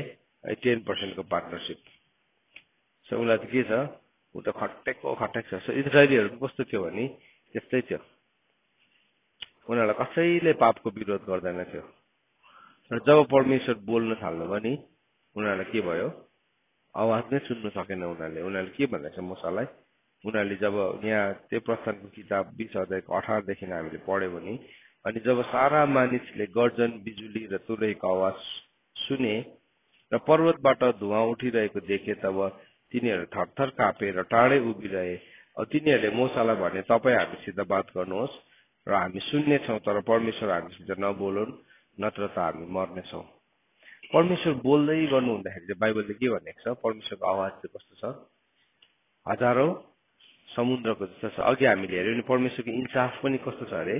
10% को पार्टनरसिप सो उसलाई त के छ ऊ त खटेको छ सो इजरायलीहरू कस्तो थियो भने त्यस्तै थियो उनीहरूलाई कसैले पापको विरोध गर्दैन थियो र जब परमेश्वर बोल्न थाल्नु भने उनीहरूलाई के भयो आवाज नै सुन्न सकेन उनीहरूले के भन्दैछ मूसालाई उनीहरूले जब यहाँ त्यो प्रस्थानको किताब 20:18 देखि हामीले पढ्यो भने अनि जब सारा मानिसले गर्जन बिजुली र तुरैको आवाज सुने र पर्वतबाट धुवाँ उठिरहेको देखे तब तिनीहरू थरथर कापे र टाढै उभिरहे तिनीहरूले मूसालाई भने तपाईँ हामीसित बात गर्नुहोस् र हामी सुन्नेछौँ तर परमेश्वर हामीसित नबोलुन् नत्र त हामी मर्नेछौँ परमेश्वर बोल्दै गर्नु हुँदाखेरि चाहिँ बाइबलले के भनेको छ परमेश्वरको आवाज चाहिँ कस्तो छ हजारौं समुद्रको जस्तो छ अघि हामीले हेर्यो भने परमेश्वरको इन्साफ पनि कस्तो छ अरे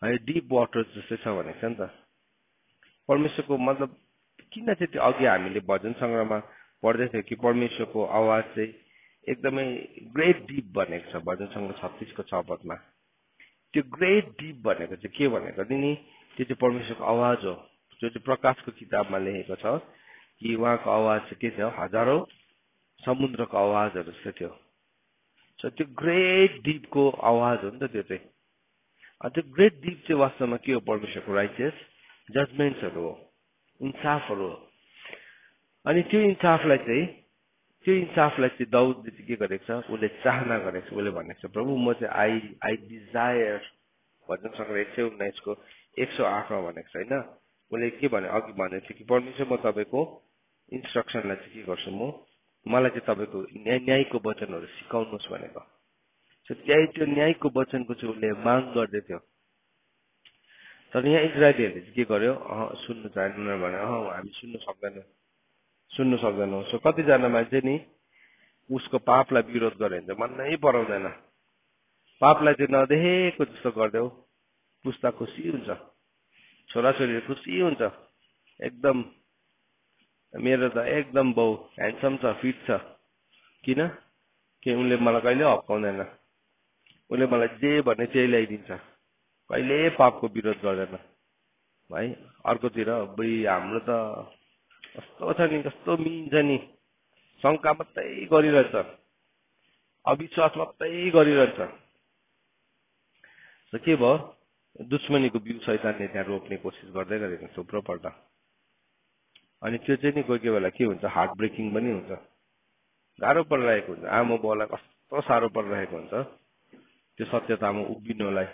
है डिप वाटर जस्तै छ भनेको छ नि त परमेश्वरको मतलब किन चाहिँ त्यो अघि हामीले भजन संग्रहमा पढ्दै थियो कि परमेश्वरको आवाज चाहिँ एकदमै ग्रेट डिप भनेको छ भजन संग्रह 36 को 6 पदमा त्यो ग्रेट डिप भनेको चाहिँ के भनेको नि त्यो चाहिँ परमेश्वरको आवाज हो जो चाहिँ प्रकाशको किताबमा लेखेको छ कि उहाँको आवाज चाहिँ के थियो हजारौं समुद्रको आवाजहरू जस्तो थियो सो त्यो ग्रेट डिपको आवाज हो नि त त्यो चाहिँ त्यो ग्रेट डिप चाहिँ वास्तवमा के हो परमेश्वरको राइटियस जजमेन्ट्सहरू हो इन्साफहरू हो अनि त्यो इन्साफलाई चाहिँ दाउदले चाहिँ के गरेको छ उसले चाहना गरेको छ उसले भनेको छ प्रभु म चाहिँ आई डिजायर भजन संग्रह 119 को 108 मा भनेको छ होइन उसले के भने अघि भनेको थियो कि परमेश्वर म तपाईँको इन्स्ट्रक्सनलाई चाहिँ के गर्छु मलाई चाहिँ तपाईँको न्यायको वचनहरू सिकाउनुहोस् भनेको सो त्यही त्यो न्यायको वचनको चाहिँ उसले माग गर्दै थियो तर यहाँ इजरायलीहरूले चाहिँ के गर्यो सुन्नु चाहेन भने हामी सुन्नु सक्दैनौँ सो कतिजना मान्छे नि उसको पापलाई विरोध गर्यो भने चाहिँ मन नै पराउँदैन पापलाई चाहिँ नदेखेको जस्तो गरिदेऊ पुस्ता खुसी हुन्छ छोराछोरीहरू खुसी हुन्छ एकदम मेरो त एकदम बाउ ह्यान्डसम छ फिट छ किन कि उनले मलाई कहिले हप्काउँदैन उसले मलाई जे भने त्यही ल्याइदिन्छ कहिले पापको विरोध गर्दैन है। अर्कोतिर हाम्रो त कस्तो छ नि, कस्तो मिन्छ नि, शङ्का मात्रै गरिरहन्छ, अविश्वास मात्रै गरिरहन्छ। के भयो, दुश्मनीको बिउ शैतानले त्यहाँ रोप्ने कोसिस गर्दै गरेको थुप्रो पल्ट। अनि त्यो चाहिँ नि कोही कोही बेला के हुन्छ, हार्ट ब्रेकिङ पनि हुन्छ, गाह्रो परिरहेको हुन्छ, आमा बाउलाई कस्तो साह्रो परिरहेको हुन्छ त्यो सत्यतामा उभिनलाई।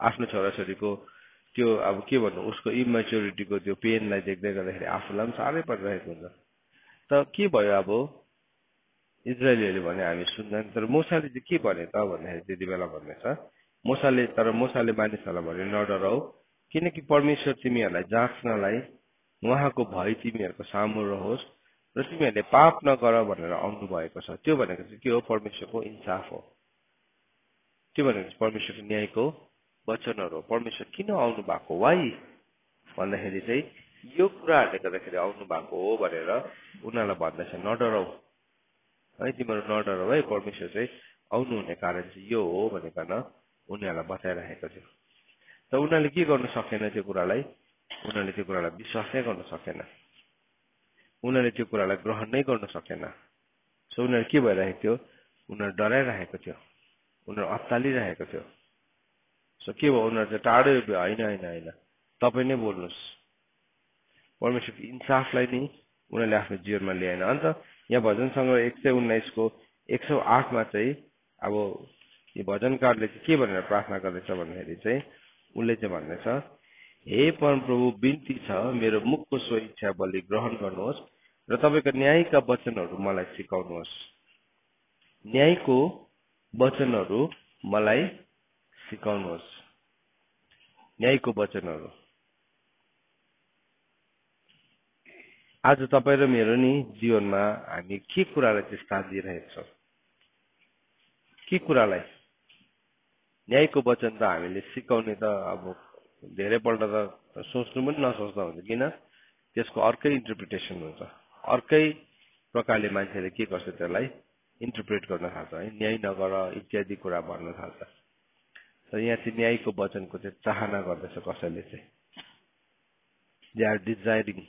आफ्नो छोराछोरीको त्यो अब के भन्नु, उसको इमेच्योरिटीको त्यो पेनलाई देख्दै गर्दाखेरि आफूलाई पनि साह्रै परिरहेको हुन्छ। त के भयो, अब इजरायलीहरूले भने हामी सुन्दैन, तर मुसाले चाहिँ के भने त भन्दाखेरि त्यति बेला भन्नेछ मुसाले मानिसहरूलाई भने नडराऊ, किनकि परमेश्वर तिमीहरूलाई जाँच्नलाई उहाँको भय तिमीहरूको सामु रहोस् र तिमीहरूले पाप नगर भनेर आउनु भएको छ। त्यो भनेको चाहिँ के हो, परमेश्वरको इन्साफ हो। त्यो भनेको चाहिँ परमेश्वरको न्यायको वचनहरू हो। परमेश्वर किन आउनु भएको, वाइ भन्दाखेरि चाहिँ यो कुराहरूले गर्दाखेरि आउनु भएको हो भनेर उनीहरूलाई भन्दैछ, नडराऊ है, तिमीहरू नडराऊ है, परमेश्वर चाहिँ आउनु हुने कारण चाहिँ यो हो भनिकन उनीहरूलाई बताइरहेको थियो। त उनीहरूले के गर्नु सकेन, त्यो कुरालाई उनीहरूले त्यो कुरालाई विश्वास नै गर्न सकेन, उनीहरूले त्यो कुरालाई ग्रहण नै गर्न सकेन। सो उनीहरू के भइरहेको थियो, उनीहरू डराइरहेको थियो, उनीहरू अत्तालिरहेको थियो। सो के भयो, उनीहरू चाहिँ टाढै उभियो, होइन होइन होइन तपाईँ नै बोल्नुहोस्। परमेश्वरको इन्साफलाई नि उनीहरूले आफ्नो जीवनमा ल्याएन। अन्त यहाँ भजन सङ्ग्रह 119को 108मा चाहिँ अब यो भजनकारले चाहिँ के भनेर प्रार्थना गर्दैछ भन्दाखेरि चाहिँ उसले चाहिँ भन्दैछ, हे परमप्रभु बिन्ती छ, मेरो मुखको स्वेच्छा बलि ग्रहण गर्नुहोस् र तपाईँको न्यायका वचनहरू मलाई सिकाउनुहोस्। न्यायको वचनहरू मलाई सिकाउनुहोस्। न्यायको वचनहरू आज तपाईँ र मेरो नि जीवनमा हामी के कुरालाई चाहिँ स्थान दिइरहेको छौँ, के कुरालाई। न्यायको वचन त हामीले सिकाउने त अब धेरैपल्ट त सोच्नु पनि नसोच्दा हुन्छ, किन त्यसको अर्कै इन्टरप्रिटेसन हुन्छ, अर्कै प्रकारले मान्छेले के गर्छ त्यसलाई इन्टरप्रेट गर्न थाल्छ है, न्याय नगर इत्यादि कुरा भन्न थाल्छ। तर यहाँ चाहिँ न्यायको वचनको चाहिँ चाहना गर्दैछ कसैले चाहिँ, दे आर डिजायरिङ।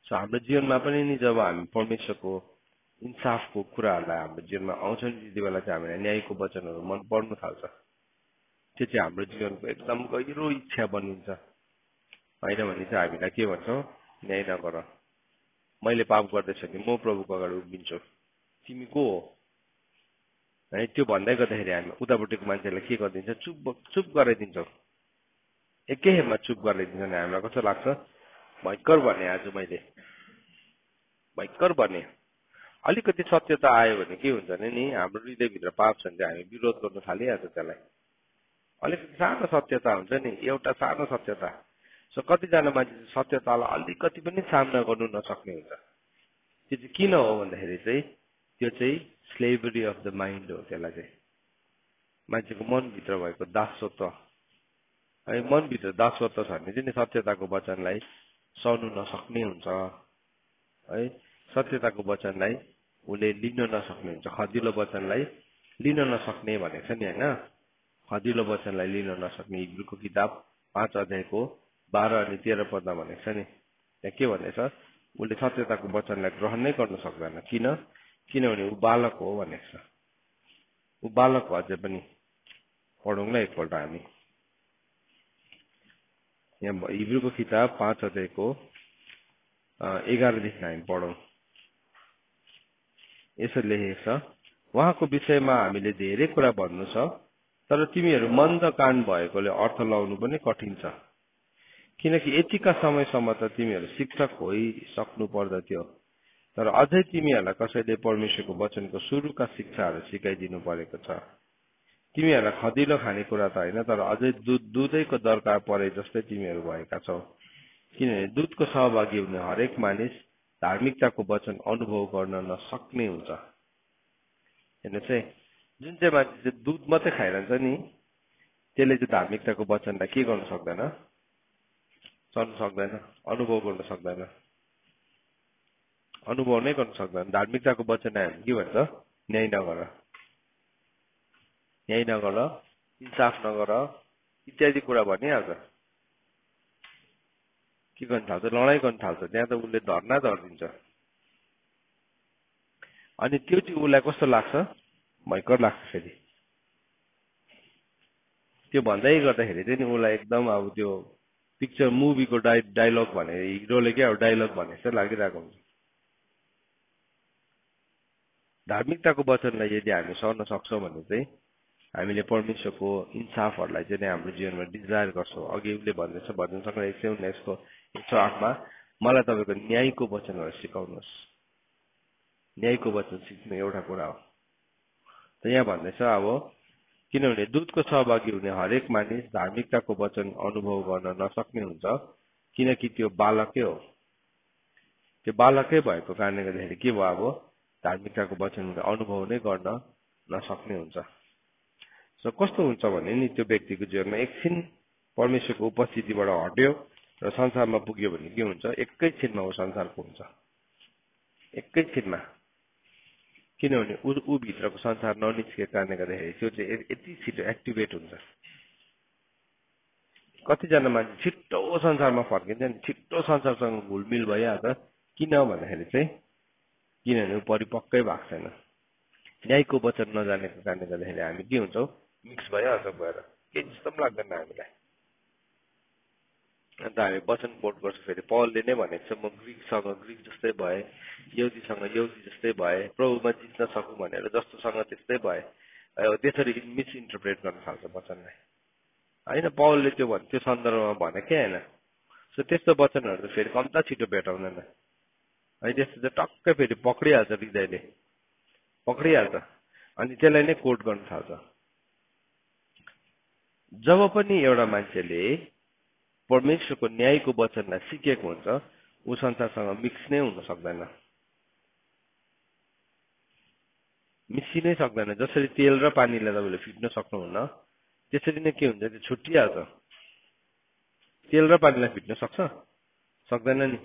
सो हाम्रो जीवनमा पनि नि जब हामी परमेश्वरको इन्साफको कुराहरूलाई हाम्रो जीवनमा आउँछन् त्यति बेला चाहिँ हामीलाई न्यायको वचनहरू मन पर्नु थाल्छ। त्यो चाहिँ हाम्रो जीवनको एकदम गहिरो इच्छा बनिन्छ। होइन भने चाहिँ हामीलाई के भन्छौँ, न्याय नगर, मैले पाप गर्दैछु कि म प्रभुको अगाडि उभिन्छु, तिमी को हो है। त्यो भन्दै गर्दाखेरि हामी उतापट्टिको मान्छेलाई के गरिदिन्छ, चुप गराइदिन्छौँ, एकै हेरमा चुप गराइदिन्छ। हामीलाई कस्तो लाग्छ, भयङ्कर भने आज मैले भयङ्कर भने। अलिकति सत्यता आयो भने के हुन्छ भने नि हाम्रो हृदयभित्र पाप छ भने हामी विरोध गर्न थालिहाल्छ त्यसलाई। अलिकति सानो सत्यता हुन्छ नि, एउटा सानो सत्यता। सो कतिजना मान्छे सत्यतालाई अलिकति पनि सामना गर्नु नसक्ने हुन्छ। त्यो चाहिँ किन हो भन्दाखेरि चाहिँ त्यो चाहिँ स्लेभरी अफ द माइन्ड हो। त्यसलाई चाहिँ मान्छेको मनभित्र भएको दासत्व है, मनभित्र दासत्व छ भने चाहिँ सत्यताको वचनलाई सहनु नसक्ने हुन्छ है। सत्यताको वचनलाई उसले लिन नसक्ने हुन्छ, खदिलो वचनलाई लिन नसक्ने भनेको छ नि होइन। खदिलो वचनलाई लिन नसक्ने, हिब्रूको किताब 5 अध्यायको 12 अनि 13 पदमा भनेको छ नि। त्यहाँ के भन्दैछ, उसले सत्यताको वचनलाई ग्रहण नै गर्न सक्दैन। किनभने ऊ बालक हो भनेको छ। ऊ बालक हो। अझै पनि पढौँ ल एकपल्ट हामी यहाँ हिब्रूको किताब 5 अध्यायको 11 देखि हामी पढौँ। यसो लेखेको छ, उहाँको विषयमा हामीले धेरै कुरा भन्नु छ, तर तिमीहरू मन्द कान भएकोले अर्थ लाउनु पनि कठिन छ। किनकि यतिका समयसम्म त तिमीहरू शिक्षक होइसक्नु पर्दथ्यो, तर अझै तिमीहरूलाई कसैले परमेश्वरको वचनको सुरुका शिक्षाहरू सिकाइदिनु परेको छ। तिमीहरूलाई खदिलो खानेकुरा त होइन, तर अझै दुधैको दरकार परे जस्तै तिमीहरू भएका छौ। किनभने दुधको सहभागी हुने हरेक मानिस धार्मिकताको वचन अनुभव गर्न नसक्ने हुन्छ। हेर्नुहोस् है, जुन चाहिँ मान्छे चाहिँ दुध मात्रै खाइरहन्छ नि त्यसले चाहिँ धार्मिकताको वचनलाई के गर्न सक्दैन, चल्न सक्दैन, अनुभव गर्न सक्दैन, अनुभव नै गर्न सक्दैन। धार्मिकताको वचन हामी के भन्छ, न्याय नगर, न्याय नगर, इन्साफ नगर, इत्यादि कुरा भनिहाल्छ। के गर्न थाल्छ, लडाइँ गर्न थाल्छ, त्यहाँ त उसले धर्ना धरिदिन्छ। अनि त्यो चाहिँ उसलाई कस्तो लाग्छ, भयङ्कर लाग्छ। फेरि त्यो भन्दै गर्दाखेरि चाहिँ नि उसलाई एकदम अब त्यो पिक्चर मुभीको डाइलग भने हिरोले क्या अब डाइलग भने जस्तो लागिरहेको हुन्छ। धार्मिकताको वचनलाई यदि हामी सर्न सक्छौँ भने चाहिँ हामीले परमेश्वरको इन्साफहरूलाई चाहिँ हाम्रो जीवनमा डिजायर गर्छौँ। अघि उसले भन्दैछ भजन सङ्ग्रह 119 को 108 मा, मलाई तपाईँको न्यायको वचनहरू सिकाउनुहोस्। न्यायको वचन सिक्नु एउटा कुरा हो। त यहाँ भन्दैछ अब किनभने दूतको सहभागी हुने हरेक मानिस धार्मिकताको वचन अनुभव गर्न नसक्ने हुन्छ, किनकि त्यो बालकै हो। त्यो बालकै भएको कारणले गर्दाखेरि के भयो, अब धार्मिकताको वचन अनुभव नै गर्न नसक्ने हुन्छ। सो कस्तो हुन्छ भने नि त्यो व्यक्तिको जीवनमा एकछिन परमेश्वरको उपस्थितिबाट हट्यो र संसारमा पुग्यो भने के हुन्छ, एकैछिनमा ऊ संसारको हुन्छ, एकैछिनमा। किनभने ऊ भित्रको संसार ननिस्केको कारणले गर्दाखेरि त्यो चाहिँ यति छिटो एक्टिभेट हुन्छ। कतिजना मान्छे छिट्टो संसारमा फर्किन्छ नि, छिट्टो संसारसँग घुलमिल भइहाल्छ। किन भन्दाखेरि चाहिँ किनभने ऊ परिपक्कै भएको छैन। न्यायको वचन नजानेको कारणले गर्दाखेरि हामी के हुन्छौँ, मिक्स भइहाल्छ गएर, केही जस्तो पनि लाग्दैन हामीलाई। अन्त हामी वचन कोट गर्छौँ। फेरि पौलले नै भनेको छ, म ग्रिकसँग ग्रिक जस्तै भए, यहुदीसँग यहुदी जस्तै भए, प्रभुमा जित्न सकौँ भनेर जस्तोसँग त्यस्तै भए। त्यसरी मिसइन्टरप्रेट गर्न थाल्छ वचनलाई। होइन, पौलले त्यो सन्दर्भमा भनेकै होइन। सो त्यस्तो वचनहरू फेरि कम्ता छिटो भेटाउँदैन है। त्यस्तो चाहिँ टक्कै फेरि पक्रिहाल्छ, हृदयले पक्रिहाल्छ, अनि त्यसलाई नै कोट गर्न थाल्छ। जब पनि एउटा मान्छेले परमेश्वरको न्यायको वचनलाई सिकेको हुन्छ, ऊ संसारसँग मिक्स नै हुन सक्दैन, मिसिनै सक्दैन। जसरी तेल र पानीलाई तपाईँले फिट्न सक्नुहुन्न, त्यसरी नै के हुन्छ, त्यो छुट्टिहाल्छ। तेल र पानीलाई फिट्न सक्छ, सक्दैन नि,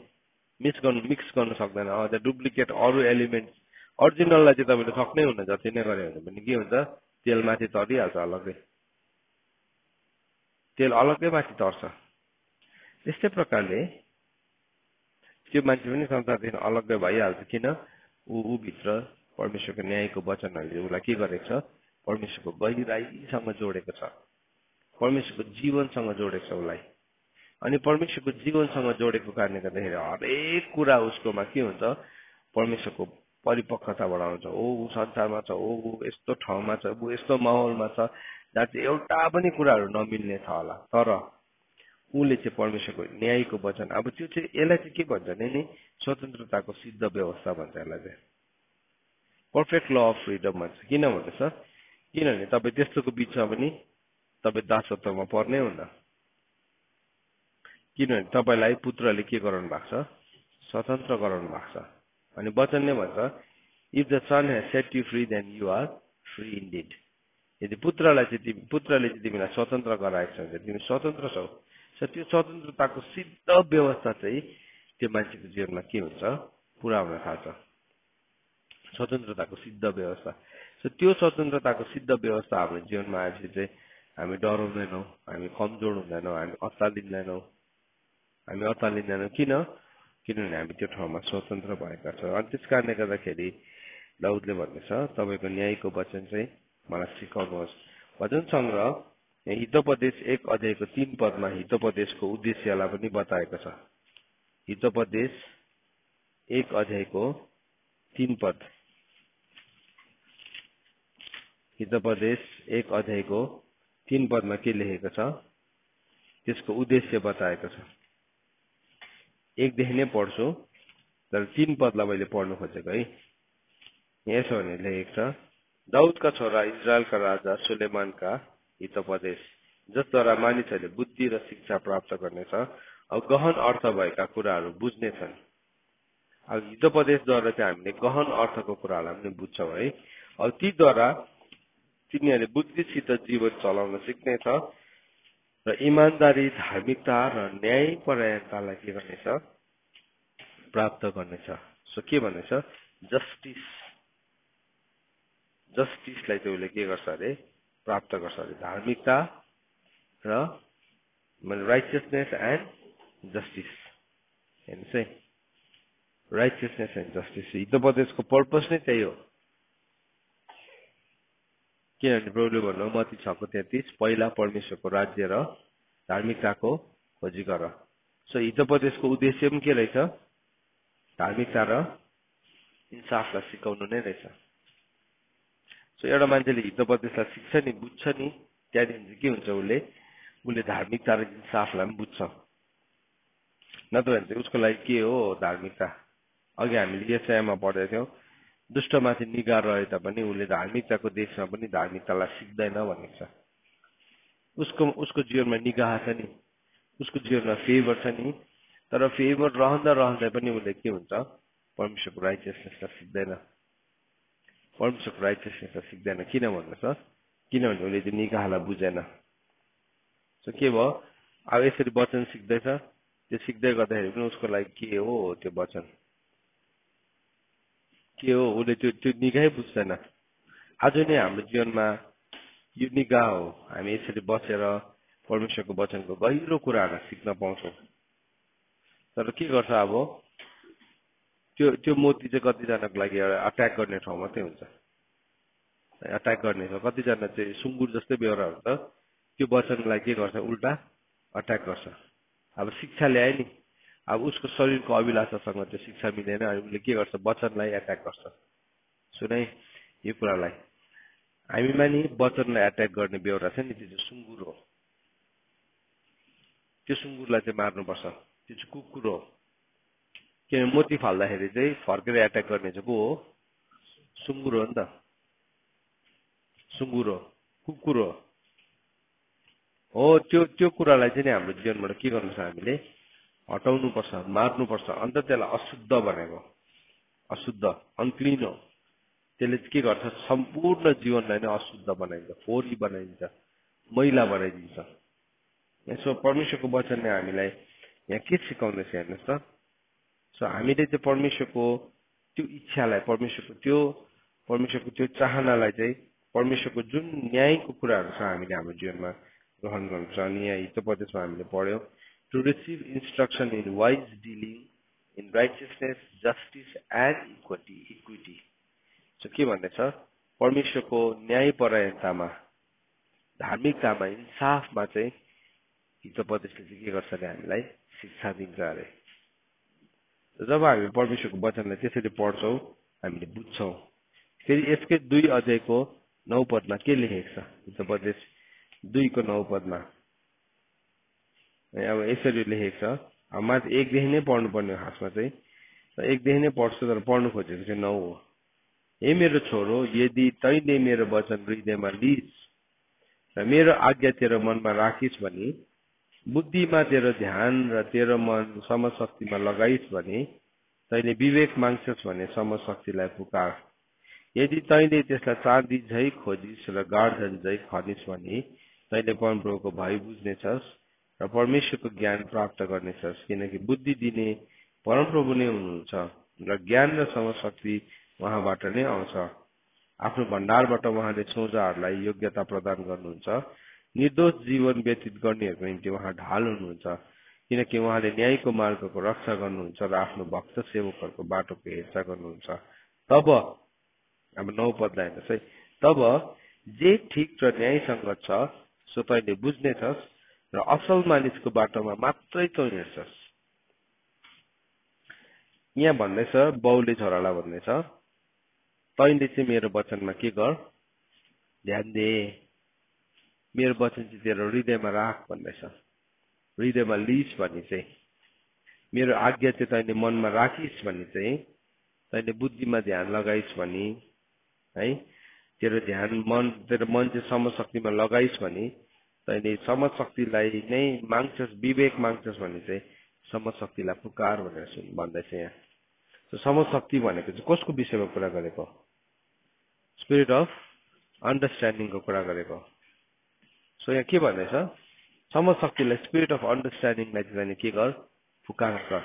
मिक्स गर्न सक्दैन। त्यो डुप्लिकेट अरू एलिमेन्ट, अरिजिनललाई चाहिँ तपाईँले सक्नै हुन्न। जति नै गऱ्यो भने पनि के हुन्छ, तेल माथि तरिहाल्छ अलग्गै, तेल अलग्गै माथि तर्छ। त्यस्तै प्रकारले त्यो मान्छे पनि संसारदेखि अलग्गै भइहाल्छ। किन, ऊ भित्र परमेश्वरको न्यायको वचनहरूले उसलाई के गरेको छ, परमेश्वरको गहिराईसँग जोडेको छ, परमेश्वरको जीवनसँग जोडेको छ उसलाई। अनि परमेश्वरको जीवनसँग जोडेको कारणले गर्दाखेरि हरेक कुरा उसकोमा के हुन्छ, परमेश्वरको परिपक्वता बढाउँछ। ऊ संसारमा छ, ऊ यस्तो ठाउँमा छ, ऊ यस्तो माहौलमा छ जहाँ चाहिँ एउटा पनि कुराहरू नमिल्ने छ होला, तर उसले चाहिँ परमेश्वरको न्यायको वचन, अब त्यो चाहिँ यसलाई चाहिँ के भन्छ नि, स्वतन्त्रताको सिद्ध व्यवस्था भन्छ यसलाई चाहिँ, पर्फेक्ट ल अफ फ्रिडम भन्छ। किन भन्दैछ, किनभने तपाईँ त्यस्तोको बिचमा पनि तपाईँ दासत्वमा पर्नै हुन्न। किनभने तपाईँलाई पुत्रले के गराउनु भएको छ, स्वतन्त्र गराउनु भएको छ। अनि वचन नै भन्छ, if the son has set you free then you are free indeed. यदि पुत्रले चाहिँ तिमीलाई स्वतन्त्र गराएको छ भने तिमी स्वतन्त्र छौ। त्यो स्वतन्त्रताको सिद्ध व्यवस्था चाहिँ त्यो मान्छेको जीवनमा के हुन्छ, पुरा हुन थाल्छ, स्वतन्त्रताको सिद्ध व्यवस्था। त्यो स्वतन्त्रताको सिद्ध व्यवस्था हाम्रो जीवनमा आएपछि चाहिँ हामी डराउँदैनौँ, हामी कमजोर हुँदैनौँ, हामी अत्तालिँदैनौँ। किनभने हामी त्यो ठाउँमा स्वतन्त्र भएका छौँ। अनि त्यस कारणले गर्दाखेरि दाउदले भन्दैछ, तपाईँको न्यायको वचन चाहिँ मलाई सिकाउनुहोस्। भजन सङ्ग्रह हितोपदेश 1 अध्यायको 3 पदमा हितोपदेशको उद्देश्यलाई पनि बताएको छ। हितोपदेश 1 अध्यायको 3 पद, हितोपदेश 1 अध्यायको 3 पदमा के लेखेको छ, त्यसको उद्देश्य बताएको छ। 1 देखि नै पढ्छु, तर 3 पदलाई मैले पढ्नु खोजेको है। यसो भने लेखेको छ, दाउदका छोरा इजरायलका राजा सुलेमानका हितोपदेश, जसद्वारा मानिसहरूले बुद्धि र शिक्षा प्राप्त गर्नेछ, अब गहन अर्थ भएका कुराहरू बुझ्नेछन्। अब हितोपदेशद्वारा चाहिँ हामीले गहन अर्थको कुराहरूलाई पनि बुझ्छौँ है। अब तीद्वारा तिनीहरूले बुद्धिसित जीवन चलाउन सिक्नेछ र इमान्दारी, धार्मिकता र न्यायपरायणतालाई के गर्नेछ, प्राप्त गर्नेछ। सो के भन्नेछ, जस्टिसलाई चाहिँ उसले के गर्छ अरे, प्राप्त गर्छ अरे। धार्मिकता र मैले राइचियसनेस एन्ड जस्टिस हेर्नुहोस् है, राइचियसनेस एन्ड जस्टिस हितोपदेशको पर्पस नै त्यही हो। किनभने प्रभुले भन्नु मत्ती 6:33 पहिला परमेश्वरको राज्य र धार्मिकताको खोजी गर। सो हितोपदेशको उद्देश्य पनि के रहेछ? धार्मिकता र इन्साफलाई सिकाउनु नै रहेछ। सो एउटा मान्छेले हितोपदेशलाई सिक्छ नि, बुझ्छ नि, त्यहाँदेखि के हुन्छ, उसले धार्मिकता र इन्साफलाई पनि बुझ्छ। नत्र भने चाहिँ उसको लागि के हो धार्मिकता? अघि हामीले यशायामा पढेका थियौँ, दुष्टमाथि निगाह रहे तापनि उसले धार्मिकताको देशमा पनि धार्मिकतालाई सिक्दैन भनेको छ। उसको जीवनमा निगाह छ नि, उसको जीवनमा फेभर छ नि, तर फेभर रहँदा रहँदै पनि उसले के हुन्छ? परमेश्वरको राइचियसनेसलाई सिक्दैन। परमेश्वरको राइचियसनेसलाई सिक्दैन। किन भन्नुहोस् त? किनभने उसले त्यो निगाहलाई बुझेन। सो के भयो? अब यसरी वचन सिक्दैछ, त्यो सिक्दै गर्दाखेरि पनि उसको लागि के हो त्यो वचन? के हो? उसले त्यो निगाहै बुझ्दैन। आज नै हाम्रो जीवनमा यो निगाह हो। हामी यसरी बसेर परमेश्वरको वचनको गहिरो कुराहरूलाई सिक्न पाउँछौँ। तर के गर्छ अब? त्यो मोती चाहिँ कतिजनाको लागि एउटा अट्याक गर्ने ठाउँ मात्रै हुन्छ। अट्याक गर्ने छ। कतिजना चाहिँ सुँगुर जस्तै बेहोरा हुन्छ, त्यो वचनलाई के गर्छ? उल्टा अट्याक गर्छ। अब शिक्षा ल्याए नि, अब उसको शरीरको अभिलाषासँग त्यो शिक्षा मिलेन, अनि उसले के गर्छ? वचनलाई एट्याक गर्छ। सुनाइ यो कुरालाई, हामीमा नि वचनलाई एट्याक गर्ने बेहोरा छ नि, त्यो चाहिँ सुँगुर हो। त्यो सुँगुरलाई चाहिँ मार्नुपर्छ। त्यो चाहिँ कुकुर हो। किन मोती फाल्दाखेरि चाहिँ फर्केर एट्याक गर्ने चाहिँ को हो? सुँगुर हो नि त। सुँगुर हो, कुकुर हो। त्यो कुरालाई चाहिँ नि हाम्रो जीवनबाट के गर्नुपर्छ? हामीले हटाउनुपर्छ, मार्नुपर्छ। अन्त त्यसलाई अशुद्ध भनेको, अशुद्ध, अनक्लिन हो। त्यसले के गर्छ? सम्पूर्ण जीवनलाई नै अशुद्ध बनाइदिन्छ, फोहोरी बनाइदिन्छ, मैला बनाइदिन्छ। यसो परमेश्वरको वचनले हामीलाई यहाँ के सिकाउँदैछ हेर्नुहोस् त। सो हामीले चाहिँ परमेश्वरको त्यो इच्छालाई, परमेश्वरको त्यो चाहनालाई चाहिँ, परमेश्वरको जुन न्यायको कुराहरू छ हामीले हाम्रो जीवनमा ग्रहण गर्नुपर्छ। अनि यहाँ हितोपदेशमा हामीले पढ्यौँ, to receive instruction in wise dealing in righteousness, justice and equity. सो के भन्दैछ? परमेश्वरको न्यायपरायणतामा, धार्मिकतामा, इन्साफमा चाहिँ हितोपदेशले चाहिँ के गर्छ अरे? हामीलाई शिक्षा दिन्छ अरे। जब हामी परमेश्वरको वचनलाई त्यसरी पढ्छौँ, हामीले बुझ्छौँ। फेरि यसकै 2 अध्यायको 9 पदमा के लेखेको छ? हितोपदेश 2:9 पदमा अब यसरी लेखेको छ। अब माथि 1देखि नै पढ्नुपर्ने हो खासमा चाहिँ, 1देखि नै पढ्छु, तर पढ्नु खोजेको चाहिँ 9 हो। हे मेरो छोरो, यदि तैँले मेरो वचन हृदयमा लिइस् र मेरो आज्ञा तेरो मनमा राखिस् भने, बुद्धिमा तेरो ध्यान र तेरो मन समशक्तिमा लगाइस् भने, तैँले विवेक माग्छस् भने समशक्तिलाई पुकार। यदि तैँले त्यसलाई चाँदी झै खोजिस् र गार्धन झै खनिस् भने, तैँले परमप्रभुको भय बुझ्नेछस् र परमेश्वरको ज्ञान प्राप्त गर्नेछस्। किनकि बुद्धि दिने परमप्रभु नै हुनुहुन्छ र ज्ञान र समशक्ति उहाँबाट नै आउँछ। आफ्नो भण्डारबाट उहाँले सोझाहरूलाई योग्यता प्रदान गर्नुहुन्छ। निर्दोष जीवन व्यतीत गर्नेहरूको निम्ति उहाँ ढाल हुनुहुन्छ। किनकि उहाँले न्यायको मार्गको रक्षा गर्नुहुन्छ र आफ्नो भक्त सेवकहरूको बाटोको हेरचाह गर्नुहुन्छ। तब अब 9 पदलाई हेर्नुहोस् है। तब जे ठिक र न्यायसङ्गत छ सो तैँले बुझ्नेछस् र असल मानिसको बाटोमा मात्रै तँ हिँड्छस्। यहाँ भन्दैछ, बाउले छोरालाई भन्दैछ, तैँले चाहिँ मेरो वचनमा के गर? ध्यान दे। मेरो वचन चाहिँ तेरो हृदयमा राख भन्दैछ। हृदयमा लिइस् भने चाहिँ, मेरो आज्ञा चाहिँ तैँले मनमा राखिस् भने चाहिँ, तैँले बुद्धिमा ध्यान लगाइस् भने है, तेरो मन चाहिँ समशक्तिमा लगाइस् भने, तैँले समशक्तिलाई नै माग्छस्, विवेक माग्छस् भने चाहिँ समशक्तिलाई पुकार भनेर भन्दैछ यहाँ। सो समशक्ति भनेको चाहिँ कसको विषयमा कुरा गरेको? स्पिरिट अफ अन्डरस्ट्यान्डिङको कुरा गरेको। सो यहाँ के भन्दैछ? समशक्तिलाई, स्पिरिट अफ अन्डरस्ट्यान्डिङलाई चाहिँ के गर? पुकार गर।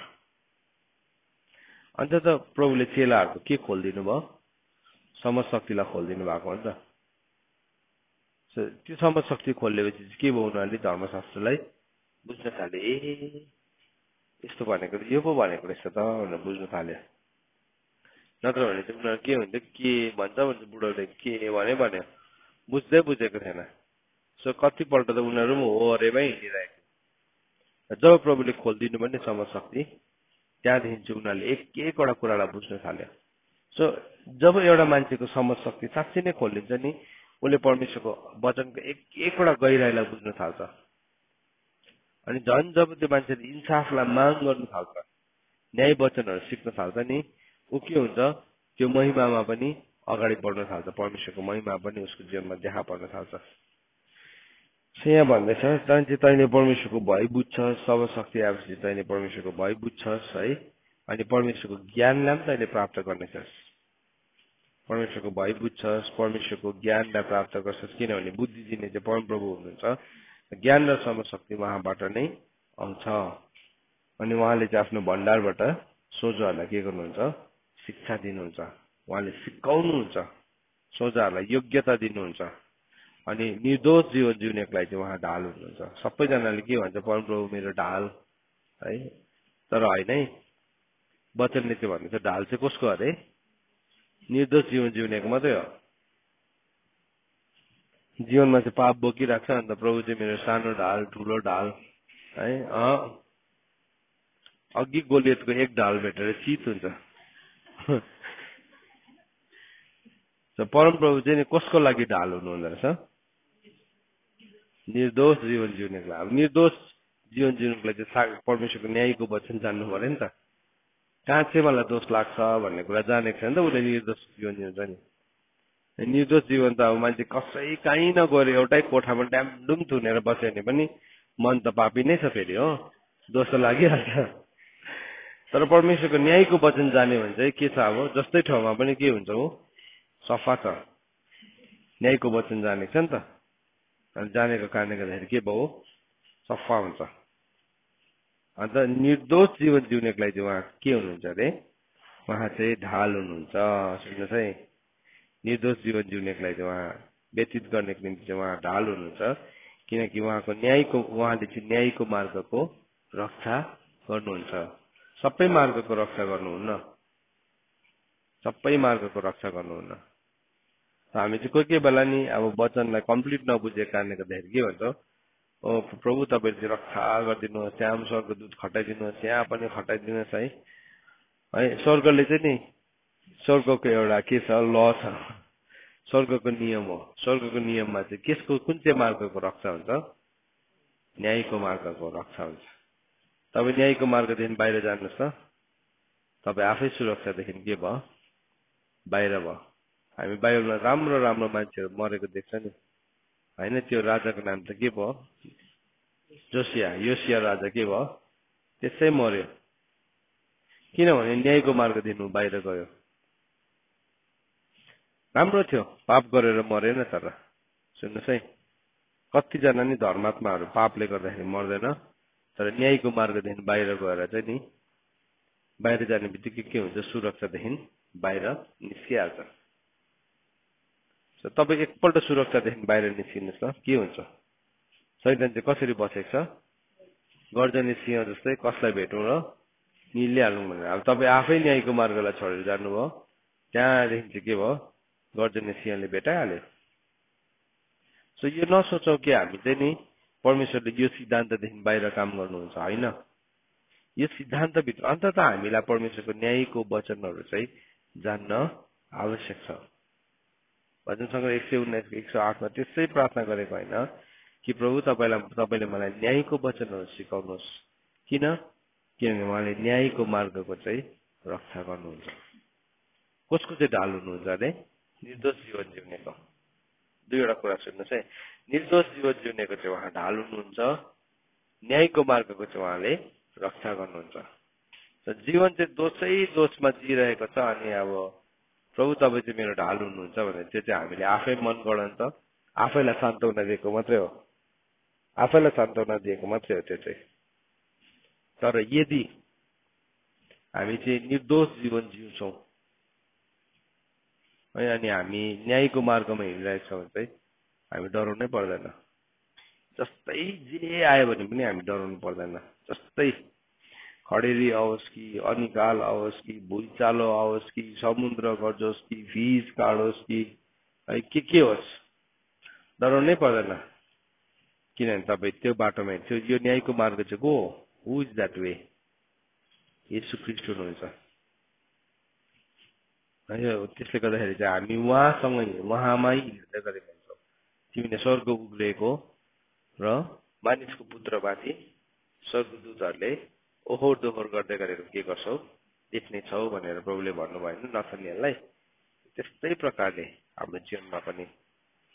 अन्त त प्रभुले चेलाहरूको के खोलिदिनु भयो? समशक्तिलाई खोलिदिनु भएको हो नि त। त्यो समशक्ति खोलेपछि के भयो उनीहरूले धर्मशास्त्रलाई बुझ्न थाले, ए यस्तो भनेको यो पो भनेको रहेछ त भनेर बुझ्न थाल्यो। नत्र भने चाहिँ उनीहरू के हुन्थ्यो, के भन्छ बुढोले के भन्यो बुझ्दै बुझेको थिएन। सो कतिपल्ट त उनीहरू पनि हो अरेमै हिँडिरहेको। जब प्रभुले खोलिदिनु भने समशक्ति, त्यहाँदेखि चाहिँ उनीहरूले एक एकवटा कुरालाई बुझ्न थाल्यो। सो जब एउटा मान्छेको समशक्ति साँच्चै नै खोलिन्छ नि, उसले परमेश्वरको वचनको एक एकवटा गहिराईलाई बुझ्न थाल्छ। अनि झन् जब त्यो मान्छेले इन्साफलाई माग गर्न थाल्छ, न्याय वचनहरू सिक्न थाल्छ नि, ऊ के हुन्छ, त्यो महिमामा पनि अगाडि बढ्न थाल्छ, परमेश्वरको महिमा पनि उसको जीवनमा देखा पर्न थाल्छ। यहाँ भन्दैछ, तैँले परमेश्वरको भय बुझ्छस्, समशक्ति आएपछि तैँले परमेश्वरको भय बुझ्छस् है, अनि परमेश्वरको ज्ञानलाई पनि तैँले प्राप्त गर्नेछस्। परमेश्वरको भय बुझ्छस्, परमेश्वरको ज्ञानलाई प्राप्त गर्छस्, किनभने बुद्धि दिने चाहिँ परमप्रभु हुनुहुन्छ। ज्ञान र समशक्ति उहाँबाट नै आउँछ। अनि उहाँले चाहिँ आफ्नो भण्डारबाट सोझोहरूलाई के गर्नुहुन्छ, शिक्षा दिनुहुन्छ, उहाँले सिकाउनुहुन्छ, सोझोहरूलाई योग्यता दिनुहुन्छ। अनि निर्दोष जीवन जिउनेको लागि चाहिँ उहाँ ढाल हुनुहुन्छ। सबैजनाले के भन्छ, परमप्रभु मेरो ढाल है, तर होइन है, वचनले चाहिँ भन्नुहुन्छ ढाल चाहिँ कसको अरे, निर्दोष जीवन जिउनेको मात्रै हो। जीवनमा चाहिँ पाप बोकिराख्छ, अन्त प्रभु चाहिँ मेरो सानो ढाल, ठुलो ढाल है। अघि गोलियतको एक ढाल भेटेर चित हुन्छ। परमप्रभु चाहिँ कसको लागि ढाल हुनुहुँदो रहेछ, निर्दोष जीवन जिउनेको लागि। अब निर्दोष जीवन जिउनुको लागि चाहिँ परमेश्वरको न्यायको वचन जान्नु पर्यो नि त। कहाँ चाहिँ मलाई दोष लाग्छ भन्ने कुरा जानेको छ नि त उसले निर्दोष जीवन जिउँछ नि। निर्दोष जीवन त अब मान्छे कसै कहीँ नगएर एउटै कोठामा ड्यामडुम थुनेर बस्यो भने पनि मन त पापी नै छ फेरि, हो, दोष त लागिहाल्छ। तर परमेश्वरको न्यायको वचन जान्यो भने चाहिँ के छ, अब जस्तै ठाउँमा पनि के हुन्छ, हो, सफा छ, न्यायको वचन जानेको छ नि त। अनि जानेको कारणले गर्दाखेरि के भयो, सफा हुन्छ। अन्त निर्दोष जीवन जिउनेको लागि चाहिँ उहाँ के हुनुहुन्छ अरे, उहाँ चाहिँ ढाल हुनुहुन्छ। सुन्नुहोस् है, निर्दोष जीवन जिउनेको लागि चाहिँ उहाँ व्यतीत गर्नेको निम्ति चाहिँ उहाँ ढाल हुनुहुन्छ, किनकि उहाँको न्यायको, उहाँले चाहिँ न्यायको मार्गको रक्षा गर्नुहुन्छ। सबै मार्गको रक्षा गर्नुहुन्न, सबै मार्गको रक्षा गर्नुहुन्न। हामी चाहिँ कोही कोही बेला नि अब वचनलाई कम्प्लिट नबुझेको कारणले गर्दाखेरि के भन्छ, ओ प्रभु तपाईँले चाहिँ रक्षा गरिदिनुहोस्, त्यहाँ पनि स्वर्गदूत खटाइदिनुहोस्, यहाँ पनि खटाइदिनुहोस् है। स्वर्गले चाहिँ नि, स्वर्गको एउटा के छ, ल छ, स्वर्गको नियम हो। स्वर्गको नियममा चाहिँ केसको कुन चाहिँ मार्गको रक्षा हुन्छ, न्यायको मार्गको रक्षा हुन्छ। तपाईँ न्यायको मार्गदेखि बाहिर जानुहोस् न, तपाईँ आफै सुरक्षादेखि के भयो, बाहिर भयो। हामी बाइबलमा राम्रो राम्रो मान्छेहरू मरेको देख्छ नि होइन। त्यो राजाको नाम त के भयो, योसिया राजा के भयो, त्यसै मर्यो, किनभने न्यायको मार्गदेखि बाहिर गयो। राम्रो थियो, पाप गरेर मरेन। तर सुन्नुहोस् है, कतिजना नि धर्मात्माहरू पापले गर्दाखेरि मर्दैन, तर न्यायको मार्गदेखि बाहिर गएर चाहिँ नि, बाहिर जाने बित्तिकै के हुन्छ, सुरक्षादेखि बाहिर निस्किहाल्छ। तपाईँ एकपल्ट सुरक्षादेखि बाहिर निस्किनुहोस् न, के हुन्छ, शैतान चाहिँ कसरी बसेको छ, गर्जने सिंह जस्तै कसलाई भेटौँ र निलिहालौँ भनेर। अब तपाईँ आफै न्यायको मार्गलाई छोडेर जानुभयो, त्यहाँदेखि चाहिँ के भयो, गर्जने सिंहले भेटाइहाल्यो। सो यो नसोचौँ कि हामी चाहिँ नि परमेश्वरले यो सिद्धान्तदेखि बाहिर काम गर्नुहुन्छ, होइन। यो सिद्धान्तभित्र अन्ततः हामीलाई परमेश्वरको न्यायको वचनहरू चाहिँ जान्न आवश्यक छ। भजन सङ्ग्रह 119 108 त्यसै प्रार्थना गरेको होइन कि प्रभु तपाईँले मलाई न्यायको वचनहरू सिकाउनुहोस्। किनभने उहाँले न्यायको मार्गको चाहिँ रक्षा गर्नुहुन्छ। कसको चाहिँ ढाल हुनुहुन्छ अरे, निर्दोष जीवन जिउनेको। दुईवटा कुरा सुन्नुहोस् है, निर्दोष जीवन जिउनेको चाहिँ उहाँ ढाल हुनुहुन्छ, न्यायको मार्गको चाहिँ उहाँले रक्षा गर्नुहुन्छ। जीवन चाहिँ दोषमा जिरहेको छ, अनि अब प्रभु तपाईँ चाहिँ मेरो ढाल हुनुहुन्छ भने त्यो चाहिँ हामीले आफै मन गणन्त, आफैलाई सान्त्वना दिएको मात्रै हो, आफैलाई सान्त्वना दिएको मात्रै हो त्यो चाहिँ। तर यदि हामी चाहिँ निर्दोष जीवन जिउँछौँ है, अनि हामी न्यायको मार्गमा हिँडिरहेको छौँ भने चाहिँ हामी डराउनै पर्दैन। जस्तै जे आयो भने पनि हामी डराउनु पर्दैन। जस्तै खडेरी आओस् कि अनिकाल आओस् कि भुइँचालो आओस् कि समुद्र गर्जोस् कि भिज काडोस् कि है के होस् डराउनै पर्दैन। किनभने तपाईँ त्यो बाटोमा हिँड्छ। यो न्यायको मार्ग चाहिँ को हो? हु इज द्याट वे? येशू ख्रीष्ट हुनुहुन्छ। त्यसले गर्दाखेरि चाहिँ हामी उहाँमै हिँड्दै गरेको हुन्छौँ। तिमीले स्वर्ग उग्रिएको र मानिसको पुत्रमाथि स्वर्गदूतहरूले ओहोर दोहोर गर्दै गरेको के गर्छौ? देख्ने छौ भनेर प्रभुले भन्नुभयो नथानिएललाई। त्यस्तै प्रकारले हाम्रो जीवनमा पनि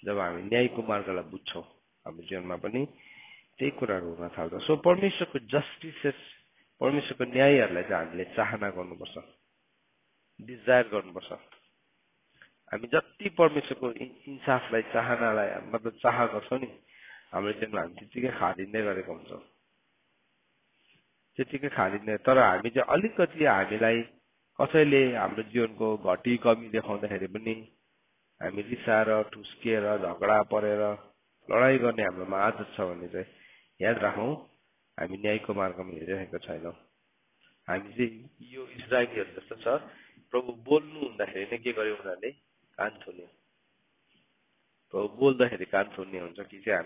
जब हामी न्यायको मार्गलाई बुझ्छौँ, हाम्रो जीवनमा पनि त्यही कुराहरू हुन थाल्छ। सो परमेश्वरको जस्टिसेस, परमेश्वरको न्यायहरूलाई चाहिँ हामीले चाहना गर्नुपर्छ, डिजायर गर्नुपर्छ। हामी जति परमेश्वरको इन्साफलाई, चाहनालाई मतलब चाह गर्छौँ नि, हाम्रो जीवनमा हामी त्यतिकै खारिँदै गरेको हुन्छौँ, त्यतिकै खारिँदै। तर हामी चाहिँ अलिकति हामीलाई कसैले हाम्रो जीवनको घटी कमी देखाउँदाखेरि पनि हामी रिसाएर, ठुस्किएर, झगडा परेर, लडाइँ गर्ने हाम्रोमा आदत छ भने चाहिँ याद राखौँ, हामी न्यायको मार्गमा हिँडिरहेको छैनौँ। हामी चाहिँ यो इजरायलीहरू जस्तो छ, प्रभु बोल्नु हुँदाखेरि नै के गर्यो उनीहरूले? कान थुन्यो। प्रभु बोल्दाखेरि कान थुन्ने हुन्छ कि चाहिँ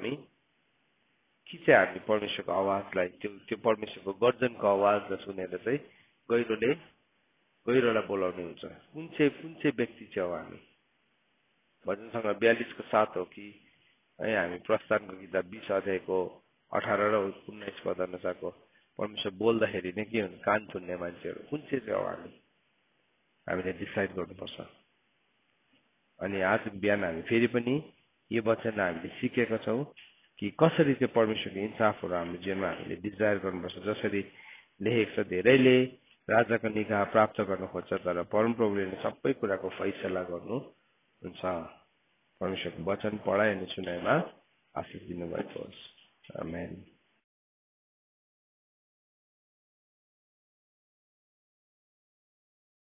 हामी परमेश्वरको आवाजलाई, त्यो परमेश्वरको गर्जनको आवाजलाई सुनेर चाहिँ गहिरोलाई बोलाउने हुन्छ। कुन चाहिँ व्यक्ति चाहिँ हो हामी? भजनसँग 42 को 7 हो कि है हामी प्रस्थानको किताब 20 अध्यायको 18 र 19 पद अनुसारको परमेश्वर बोल्दाखेरि नै के हुन्छ? कान थुन्ने मान्छेहरू कुन चाहिँ हो हामीले डिसाइड गर्नुपर्छ। अनि आज बिहान हामी फेरि पनि यो वचन हामीले सिकेका छौँ कि कसरी चाहिँ परमेश्वरको इन्साफहरू हाम्रो जीवनमा हामीले डिजायर गर्नुपर्छ। जसरी लेखेको छ, धेरैले राजाको निगाह प्राप्त गर्न खोज्छ तर परमप्रभुले सबै कुराको फैसला गर्नुहुन्छ। परमेश्वरको वचन पढाइ अनि सुनाइमा आशिष दिनुभएको होस्। आमेन।